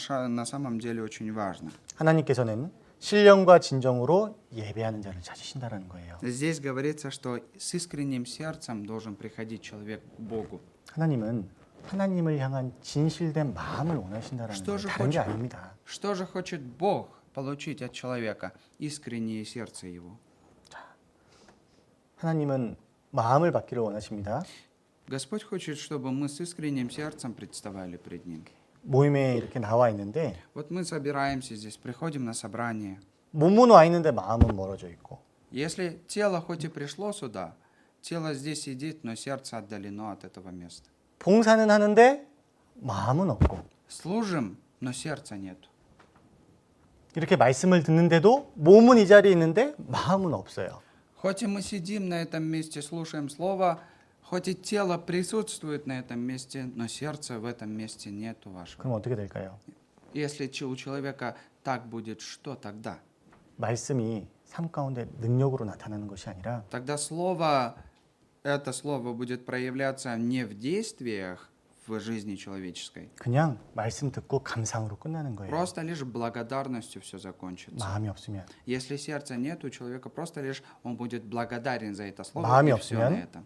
самом деле очень важно? 하나님께서는 신령과 진정으로 예배하는 자를 찾으신다라는 거예요. Здесь говорится, что с искренним сердцем должен приходить человек к Богу. 하나님은 하나님을 향한 진실된 마음을 원하신다라는 Что 거예요. же 다른 게 хочет? 아닙니다. Что же хочет Бог получить от человека? Искреннее сердце его. 하나님은 마음을 받기를 원하십니다. Господь хочет, чтобы мы с искренним сердцем представали пред Ним. 모임에 이렇게 나와 있는데 Вот мы собираемся здесь, приходим на собрание. 몸은 와 있는데 마음은 멀어져 있고 Если тело хоть и пришло сюда, тело здесь сидит, но сердце отдалено от этого места. 봉사는 하는데 마음은 없고 Служим, но сердца нет. 이렇게 말씀을 듣는데도 몸은 이 자리에 있는데 마음은 없어요. Хоть и мы сидим на этом месте, слушаем Слово, хоть и тело присутствует на этом месте, но сердца в этом месте нету вашего. 그럼 어떻게 될까요? Если у человека так будет, что тогда? 말씀이 삶 가운데 능력으로 나타나는 것이 아니라 Тогда это слово будет проявляться не в действиях в жизни человеческой, 그냥 말씀 듣고 감상으로 끝나는 거예요. просто лишь благодарностью все закончится. 마음이 없으면 Если сердца нет у человека, просто лишь он будет благодарен за это слово 마음이 и все на 없으면 этом.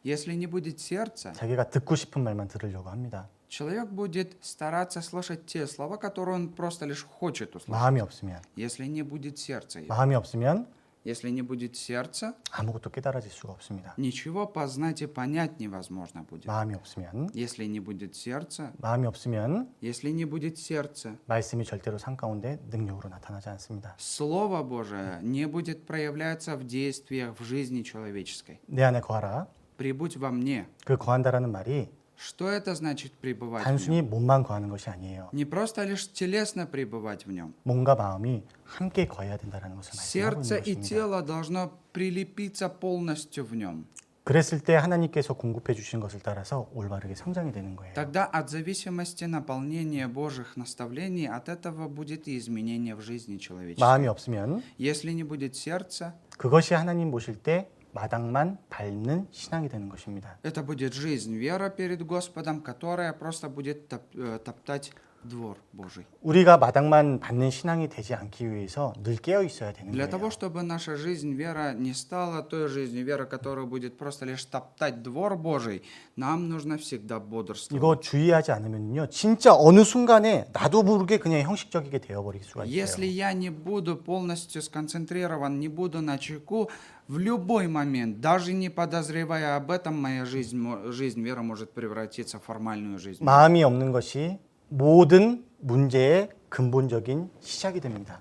Если не будет сердца, 자기가 듣고 싶은 말만 들으려고 합니다. человек будет стараться слышать те слова, которые он просто лишь хочет услышать. 마음이 없으면 Если не будет сердца, 마음이 없으면 если не будет сердца, 아무것도 깨달아질 수가 없습니다. ничего познать и понять невозможно будет. 마음이 없으면 Если не будет сердца, 마음이 없으면 если не будет сердца, 말씀이 절대로 삶 가운데 능력으로 나타나지 않습니다. Слово Божие не будет проявляться в действиях в жизни человеческой. 내 안에 거하라. Прибудь во мне. 그 거한다라는 말이 Что это значит пребывать в нем? 단순히 몸만 거하는 것이 아니에요. Не просто лишь телесно пребывать в нем. 몸과 마음이 함께 거해야 된다는 것을 말씀하고 Сердце 있는 и 것입니다. тело должно прилепиться полностью в нем. 그랬을 때 하나님께서 공급해 주신 것을 따라서 올바르게 성장이 되는 거예요. Тогда от зависимости наполнения Божьих наставлений, от этого будет и изменение в жизни человеческой. 마음이 없으면 Если не будет сердца, 그것이 하나님 보실 때 마당만 밟는 신앙이 되는 것입니다. это будет жизнь, вера перед Господом, которая просто будет топтать двор Божий. 우리가 마당만 밟는 신앙이 되지 않기 위해서 늘 깨어 있어야 되는 Для 거예요. того, чтобы наша жизнь, вера не стала той жизнью, вера, которая будет просто лишь топтать двор Божий, нам нужно всегда бодрствовать. 이거 주의하지 않으면요, 진짜 어느 순간에 나도 모르게 그냥 형식적이게 되어버릴 수가 Если 있어요. я не буду полностью сконцентрирован, не буду начеку, в любой момент, даже не подозревая об этом, моя жизнь вера может превратиться в формальную жизнь. 마음이 없는 것이 모든 문제의 근본적인 시작이 됩니다.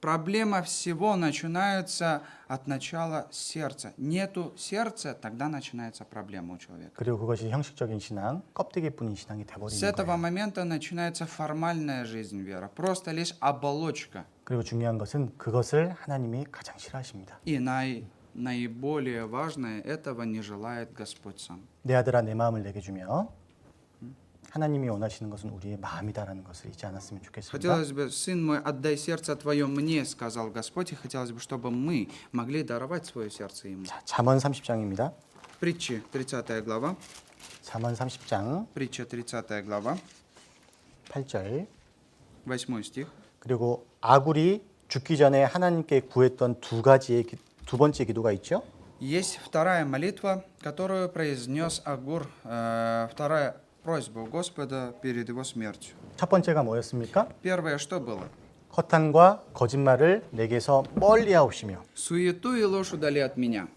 Проблема всего начинается от начала сердца. Нету сердца, тогда начинается проблема у человека. 그리고 그것이 형식적인 신앙, 껍데기뿐인 신앙이 С 돼버리는 этого 거예요. момента начинается формальная жизнь вера, просто лишь оболочка. 그리고 중요한 것은 그것을 하나님이 가장 싫어하십니다. И наиболее важное, этого не желает Господь сам. 내 아들아 내 마음을 내게 주며 하나님이 원하시는 것은 우리의 마음이다라는 것을 잊지 않았으면 좋겠습니다. Хотелось бы, сын мой, отдай сердце твое мне, сказал Господь, и хотелось бы, чтобы мы могли даровать свое сердце ему. 자, 잠언 30장입니다. Притчи, 30 глава. 잠언 30장 Притча, 30 глава, 8절 8 стих. 그리고 아굴이 죽기 전에 하나님께 구했던 두 번째 기도가 있죠. Есть вторая молитва, которую произнес Агур, вторая просьба у Господа перед его смертью. 첫 번째가 뭐였습니까? Первое, что было? 허탄과 거짓말을 내게서 멀리하옵시며 Суету и ложь удали от меня.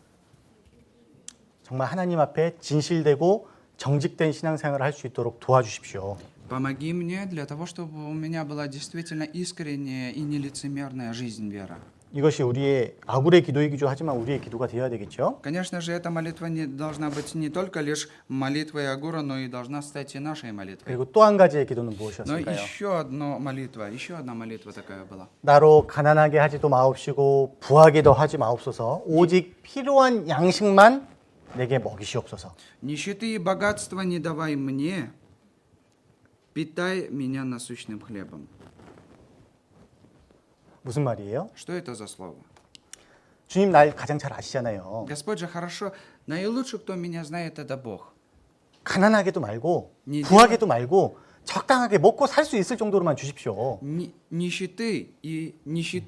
정말 하나님 앞에 진실되고 정직된 신앙생활을 할 수 있도록 도와주십시오. Помоги мне для того, чтобы у меня была действительно искренняя и нелицемерная жизнь вера. 이것이 우리의 아굴의 기도이기도 하지만 우리의 기도가 되어야 되겠죠. Конечно же, эта молитва не должна быть не только лишь молитвой Агура, но и должна стать и нашей молитвой. 그리고 또 한 가지의 기도는 Но 무엇이었을까요? еще одна молитва такая была. 나로 가난하게 하지도 마옵시고 부하게도 하지 마옵소서. 오직 필요한 양식만 내게 먹이시옵소서. Нищеты и богатства не давай мне, питай меня насущным хлебом. 무슨 말이에요? Что это за слово? 주님 날 가장 잘 아시잖아요. Господь же хорошо, наилучше, кто меня знает, это Бог. 가난하게도 말고 니- 부하게도 말고 적당하게 먹고 살 수 있을 정도로만 주십시오. Нищеты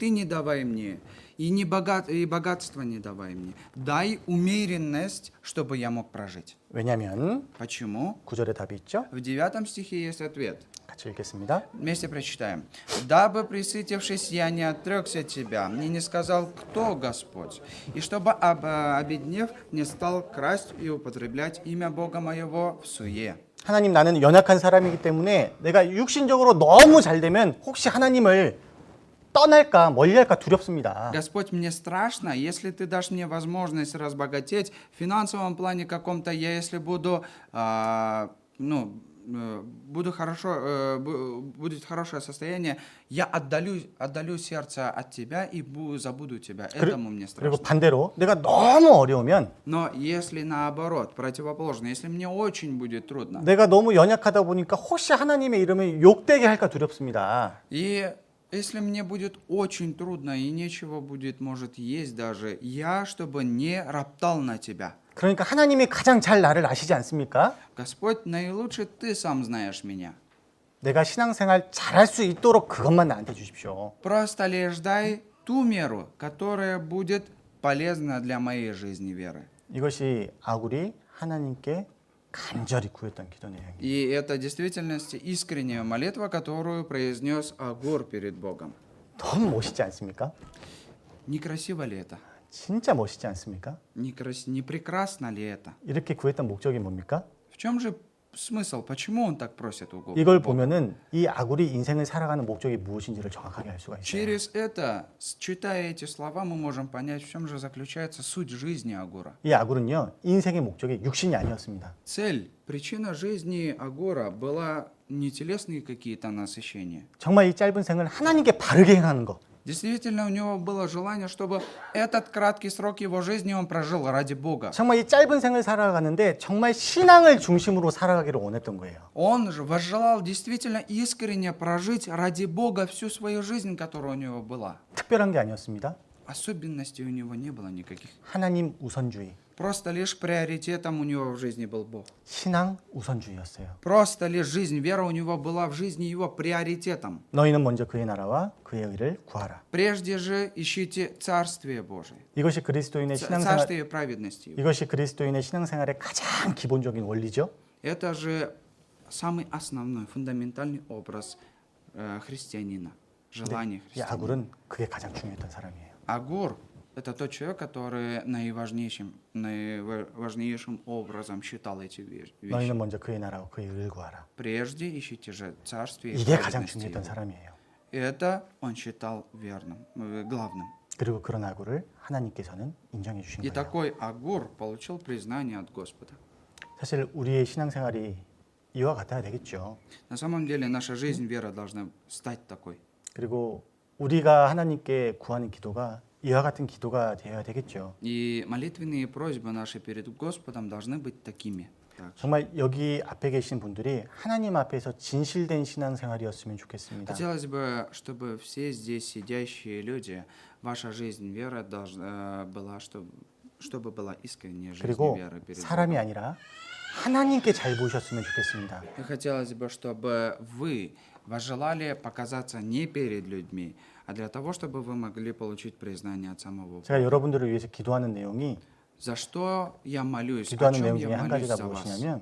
не давай мне, и богатства не давай мне. Дай умеренность, чтобы я мог прожить. 왜냐하면 Почему? 9절에 답이 있죠. В 9 стихе есть ответ. 같이 읽겠습니다. Вместе прочитаем. «Дабы, присытившись, я не отрекся от тебя, и не сказал, кто Господь, и чтобы, обеднев, не стал красть и употреблять имя Бога моего в суе». 하나님 나는 연약한 사람이기 때문에 내가 육신적으로 너무 잘 되면 혹시 하나님을 떠날까 멀리할까 두렵습니다. Господь, мне страшно, если ты дашь мне возможность разбогатеть в финансовом плане каком-то, я если буду, будет хорошее состояние, я отдалю сердце от тебя и забуду тебя. Этому мне 그리고 страшно. 반대로 내가 너무 어려우면 Но если наоборот, противоположно, если мне очень будет трудно, 내가 너무 연약하다 보니까 혹시 하나님의 이름을 욕되게 할까 두렵습니다. и если мне будет очень трудно и нечего будет, может, есть даже, я, чтобы не роптал на тебя. 그러니까 하나님이 가장 잘 나를 아시지 않습니까? Господь, наилучше ты сам знаешь меня. 내가 신앙생활 잘할 수 있도록 그것만 나한테 주십시오. Просто лишь дай ту меру, которая будет полезна для моей жизни веры. 이것이 아굴이 하나님께 간절히 구했던 기도 내용이에요. И это в действительности искренняя молитва, которую произнес Агур перед Богом. 너무 멋있지 않습니까? Некрасиво ли это? 진짜 멋있지 않습니까? Не прекрасно ли это? 이렇게 구했던 목적이 뭡니까? В чем же смысл? Почему он так просит у Бога? 이걸 보면은 이 아굴이 인생을 살아가는 목적이 무엇인지를 정확하게 알 수가 있어요. Через это, читая эти слова, мы можем понять, в чем же заключается суть жизни Агура. 이 아굴은요 인생의 목적이 육신이 아니었습니다. Цель, причина жизни Агура была не телесные какие-то насыщения. 정말 이 짧은 생을 하나님께 바르게 행하는 것. Действительно, у него было желание, чтобы этот краткий срок его жизни он прожил ради Бога. 정말 이 짧은 생을 살아가는데 정말 신앙을 중심으로 살아가기를 원했던 거예요. Он же возжелал действительно искренне прожить ради Бога всю свою жизнь, которая у него была. 특별한 게 아니었습니다. Особенностей у него не было никаких. 하나님 우선주의, Просто лишь приоритетом у него в жизни был Бог. 신앙 우선주의였어요. Просто лишь жизнь, вера у него была в жизни его приоритетом. 너희는 먼저 그의 나라와 그의 의를 구하라. Прежде же ищите Царствие Божие, 이것이 그리스도인의 신앙생활, Царствие праведности. 이것이 그리스도인의 신앙생활의 가장 기본적인 원리죠. Это же самый основной, фундаментальный образ христианина, желание 이 христианина. 아굴은 그게 가장 중요했던 사람이에요. Агур – это тот человек, который наиважнейшим образом считал эти вещи. 너희는 먼저 그의 나라와 그의 의를 구하라. Прежде ищите же Царствие и 이게 가장 праведности 중요했던 его. 사람이에요. Это он считал главным. 그리고 그런 아굴을 하나님께서는 인정해 주신 И 거예요. такой Агур получил признание от Господа. 사실 우리의 신앙생활이 이와 같아야 되겠죠. На самом деле наша жизнь, вера должна стать такой. 그리고 우리가 하나님께 구하는 기도가 이와 같은 기도가 되어야 되겠죠. И молитвенные просьбы наши перед Господом должны быть такими. Так. 정말 여기 앞에 계신 분들이 하나님 앞에서 진실된 신앙생활이었으면 좋겠습니다. Хотелось бы, чтобы все здесь сидящие люди, ваша жизнь, вера должна была, чтобы была искренняя жизнь 그리고 веры перед 사람이 Богом. 아니라 하나님께 잘 보이셨으면 좋겠습니다. И хотелось бы, чтобы вы возжелали показаться не перед людьми, а для того, чтобы вы могли получить признание от самого Бога. 제가 여러분들을 위해서 기도하는 내용이 За что я молюсь? О 기도하는 чем 내용 я 중에 한 молюсь 가지가 за вас? 무엇이냐면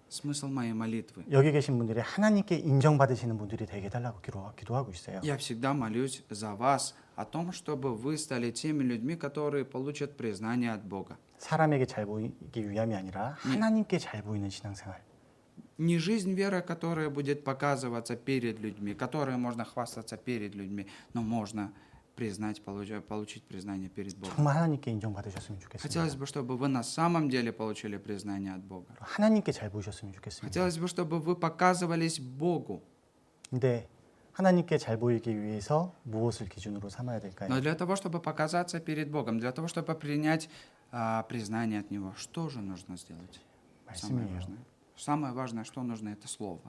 Смысл моей молитвы. 여기 계신 분들이 하나님께 인정받으시는 분들이 되게 해달라고 기도하고 있어요. Я всегда молюсь за вас о том, чтобы вы стали теми людьми, которые получат признание от Бога. 사람에게 잘 보이기 위함이 아니라 하나님께 잘 보이는 신앙생활. Не жизнь веры, которая будет показываться перед людьми, которой можно хвастаться перед людьми, но можно получить признание перед Богом. 정말 하나님께 인정받으셨으면 좋겠습니다. Хотелось бы, чтобы вы на самом деле получили признание от Бога. 하나님께 잘 보이셨으면 좋겠습니다. Хотелось бы, чтобы вы показывались Богу. 근데 하나님께 잘 보이기 위해서 무엇을 기준으로 삼아야 될까요? Но для того, чтобы показаться перед Богом, для того, чтобы принять признание от Него, что же нужно сделать? Самое 말씀이에요. важное. Самое важное, что нужно, это Слово.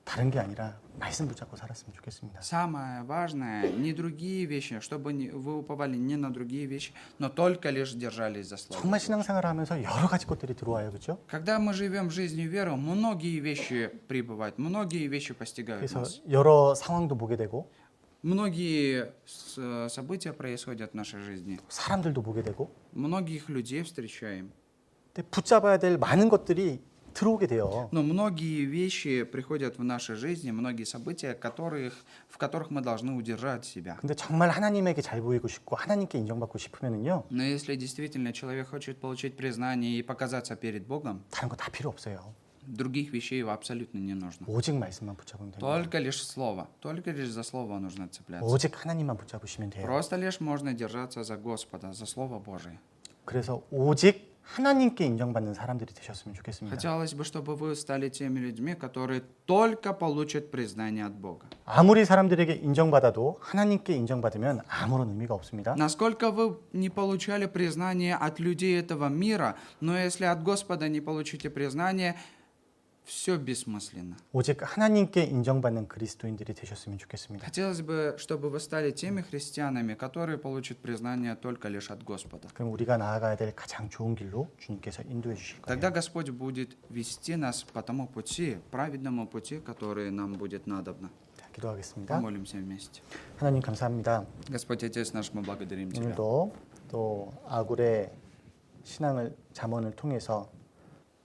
다른 게 아니라 말씀 붙잡고 살았으면 좋겠습니다. Самое важное, не другие вещи, чтобы вы уповали не на другие вещи, но только лишь держались за Слово. 정말 신앙생활을 하면서 여러 가지 것들이 들어와요, 그렇죠? Когда мы живем жизнью веры, многие вещи прибывают, многие вещи постигают 그래서 нас. 여러 상황도 보게 되고 Многие события происходят в нашей жизни. 사람들도 보게 되고 Многих людей встречаем. 근데 붙잡아야 될 많은 것들이 들어오게 돼요. Но многие вещи приходят в нашей жизни, многие события, в которых мы должны удержать себя. 근데 정말 하나님에게 잘 보이고 싶고 하나님께 인정받고 싶으면은요. Но если действительно человек хочет получить признание и показаться перед Богом, 다른 거 다 필요 없어요. других вещей его абсолютно не нужно. 오직 말씀만 붙잡으면 됩니다. Только лишь слово, только лишь за слово нужно цепляться. 오직 하나님만 붙잡으시면 돼요. Просто лишь можно держаться за Господа, за Слово Божие. 그래서 오직 하나님께 인정받는 사람들이 되셨으면 좋겠습니다. Хотелось бы, чтобы вы стали теми людьми, которые только получат признание от Бога. 아무리 사람들에게 인정받아도 하나님께 인정받으면 아무런 의미가 없습니다. Насколько вы не получали признание от людей этого мира, но если от Господа не получите признание, все бессмысленно. 오직 하나님께 인정받는 그리스도인들이 되셨으면 좋겠습니다. Хотелось бы, чтобы вы стали теми христианами, которые получат признание только лишь от Господа. 그럼 우리가 나아가야 될 가장 좋은 길로 주님께서 인도해 주실 거예요. Тогда Господь будет вести нас по тому пути, праведному пути, который нам будет надобно. 자, 기도하겠습니다. Помолимся вместе. 하나님 감사합니다. Господь Отец наш, мы благодарим Тебя. 오늘도 또 아굴의 신앙을 잠언을 통해서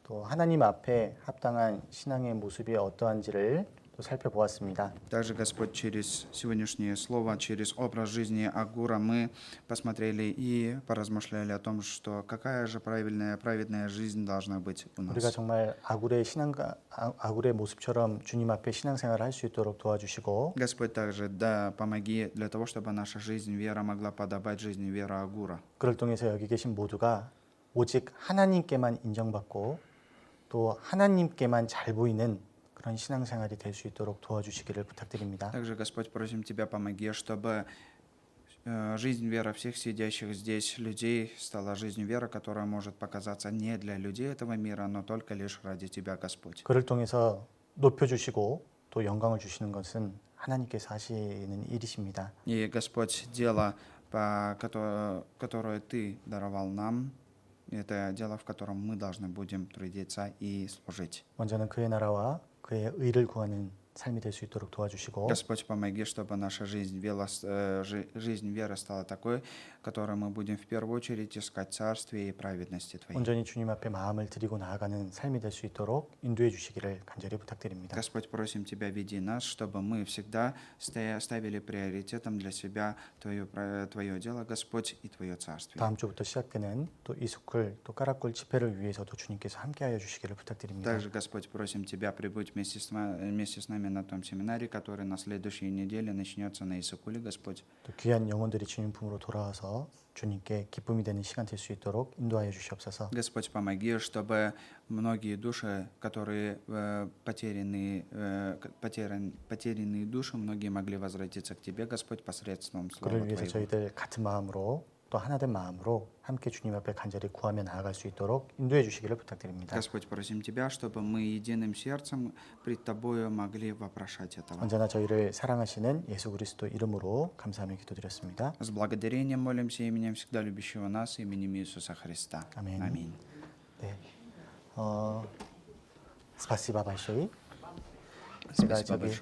또 하나님 앞에 합당한 신앙의 모습이 어떠한지를 또 살펴보았습니다. Также, Господь, через сегодняшнее слово, через образ жизни Агура мы посмотрели и поразмышляли о том, что какая же праведная жизнь должна быть у 우리가 нас. 정말 아굴의 모습처럼 주님 앞에 신앙생활을 할 수 있도록 도와주시고 Господь, также да, помоги для того, чтобы наша жизнь, вера могла подобать жизни вера Агура. 그를 통해서 여기 계신 모두가 오직 하나님께만 인정받고 또 하나님께만 잘 보이는 그런 신앙생활이 될 수 있도록 도와주시기를 부탁드립니다. Также, Господь, просим Тебя, помоги, чтобы жизнь вера всех сидящих здесь людей стала жизнью вера, которая может показаться не для людей этого мира, но только лишь ради Тебя, Господь. 그를 통해서 높여주시고 또 영광을 주시는 것은 하나님께서 하시는 일이십니다. И, Господь, дело, которое Ты даровал нам, это дело, в котором мы должны будем трудиться и служить. 먼저는 그의 나라와 그의 의를 구하는 삶이 될 수 있도록 도와주시고 Господь, помоги, чтобы наша жизнь веры стала такой, в которой мы будем в первую очередь искать царствие и праведности Твоей. 온전히 주님 앞에 마음을 드리고 나아가는 삶이 될 수 있도록 인도해 주시기를 간절히 부탁드립니다. Господь, просим Тебя, веди нас, чтобы мы всегда ставили приоритетом для себя Твое дело, Господь, и Твое царствие. 다음 주부터 시작되는 또 이스쿨 또 까라꿀 집회를 위해서도 주님께서 함께하여 주시기를 부탁드립니다. Также, Господь, просим Тебя прибудь вместе с нами на том семинаре, который на следующей неделе начнется на Исыкуле, Господь. 또 귀한 영혼들이 주님 품으로 돌아와서 주님께 기쁨이 되는 시간 될 수 있도록 인도하여 주시옵소서. Господь, помоги, чтобы многие души, которые потерянные души, многие могли возвратиться к Тебе, Господь, посредством Слова 그를 위해서 Твоего. 저희들 같은 마음으로 또 하나된 마음으로 함께 주님 앞에 간절히 구하며 나아갈 수 있도록 인도해 주시기를 부탁드립니다. Господь, просим Тебя, чтобы мы единым сердцем пред Тобою могли вопрошать этого. 언제나 저희를 사랑하시는 예수 그리스도 이름으로 감사하며 기도드렸습니다. С благодарением молимся именем всегда любящего нас, именем Иисуса Христа. Аминь. Аминь. 네, 스파시바 발쇼이. Спасибо 저기 большое.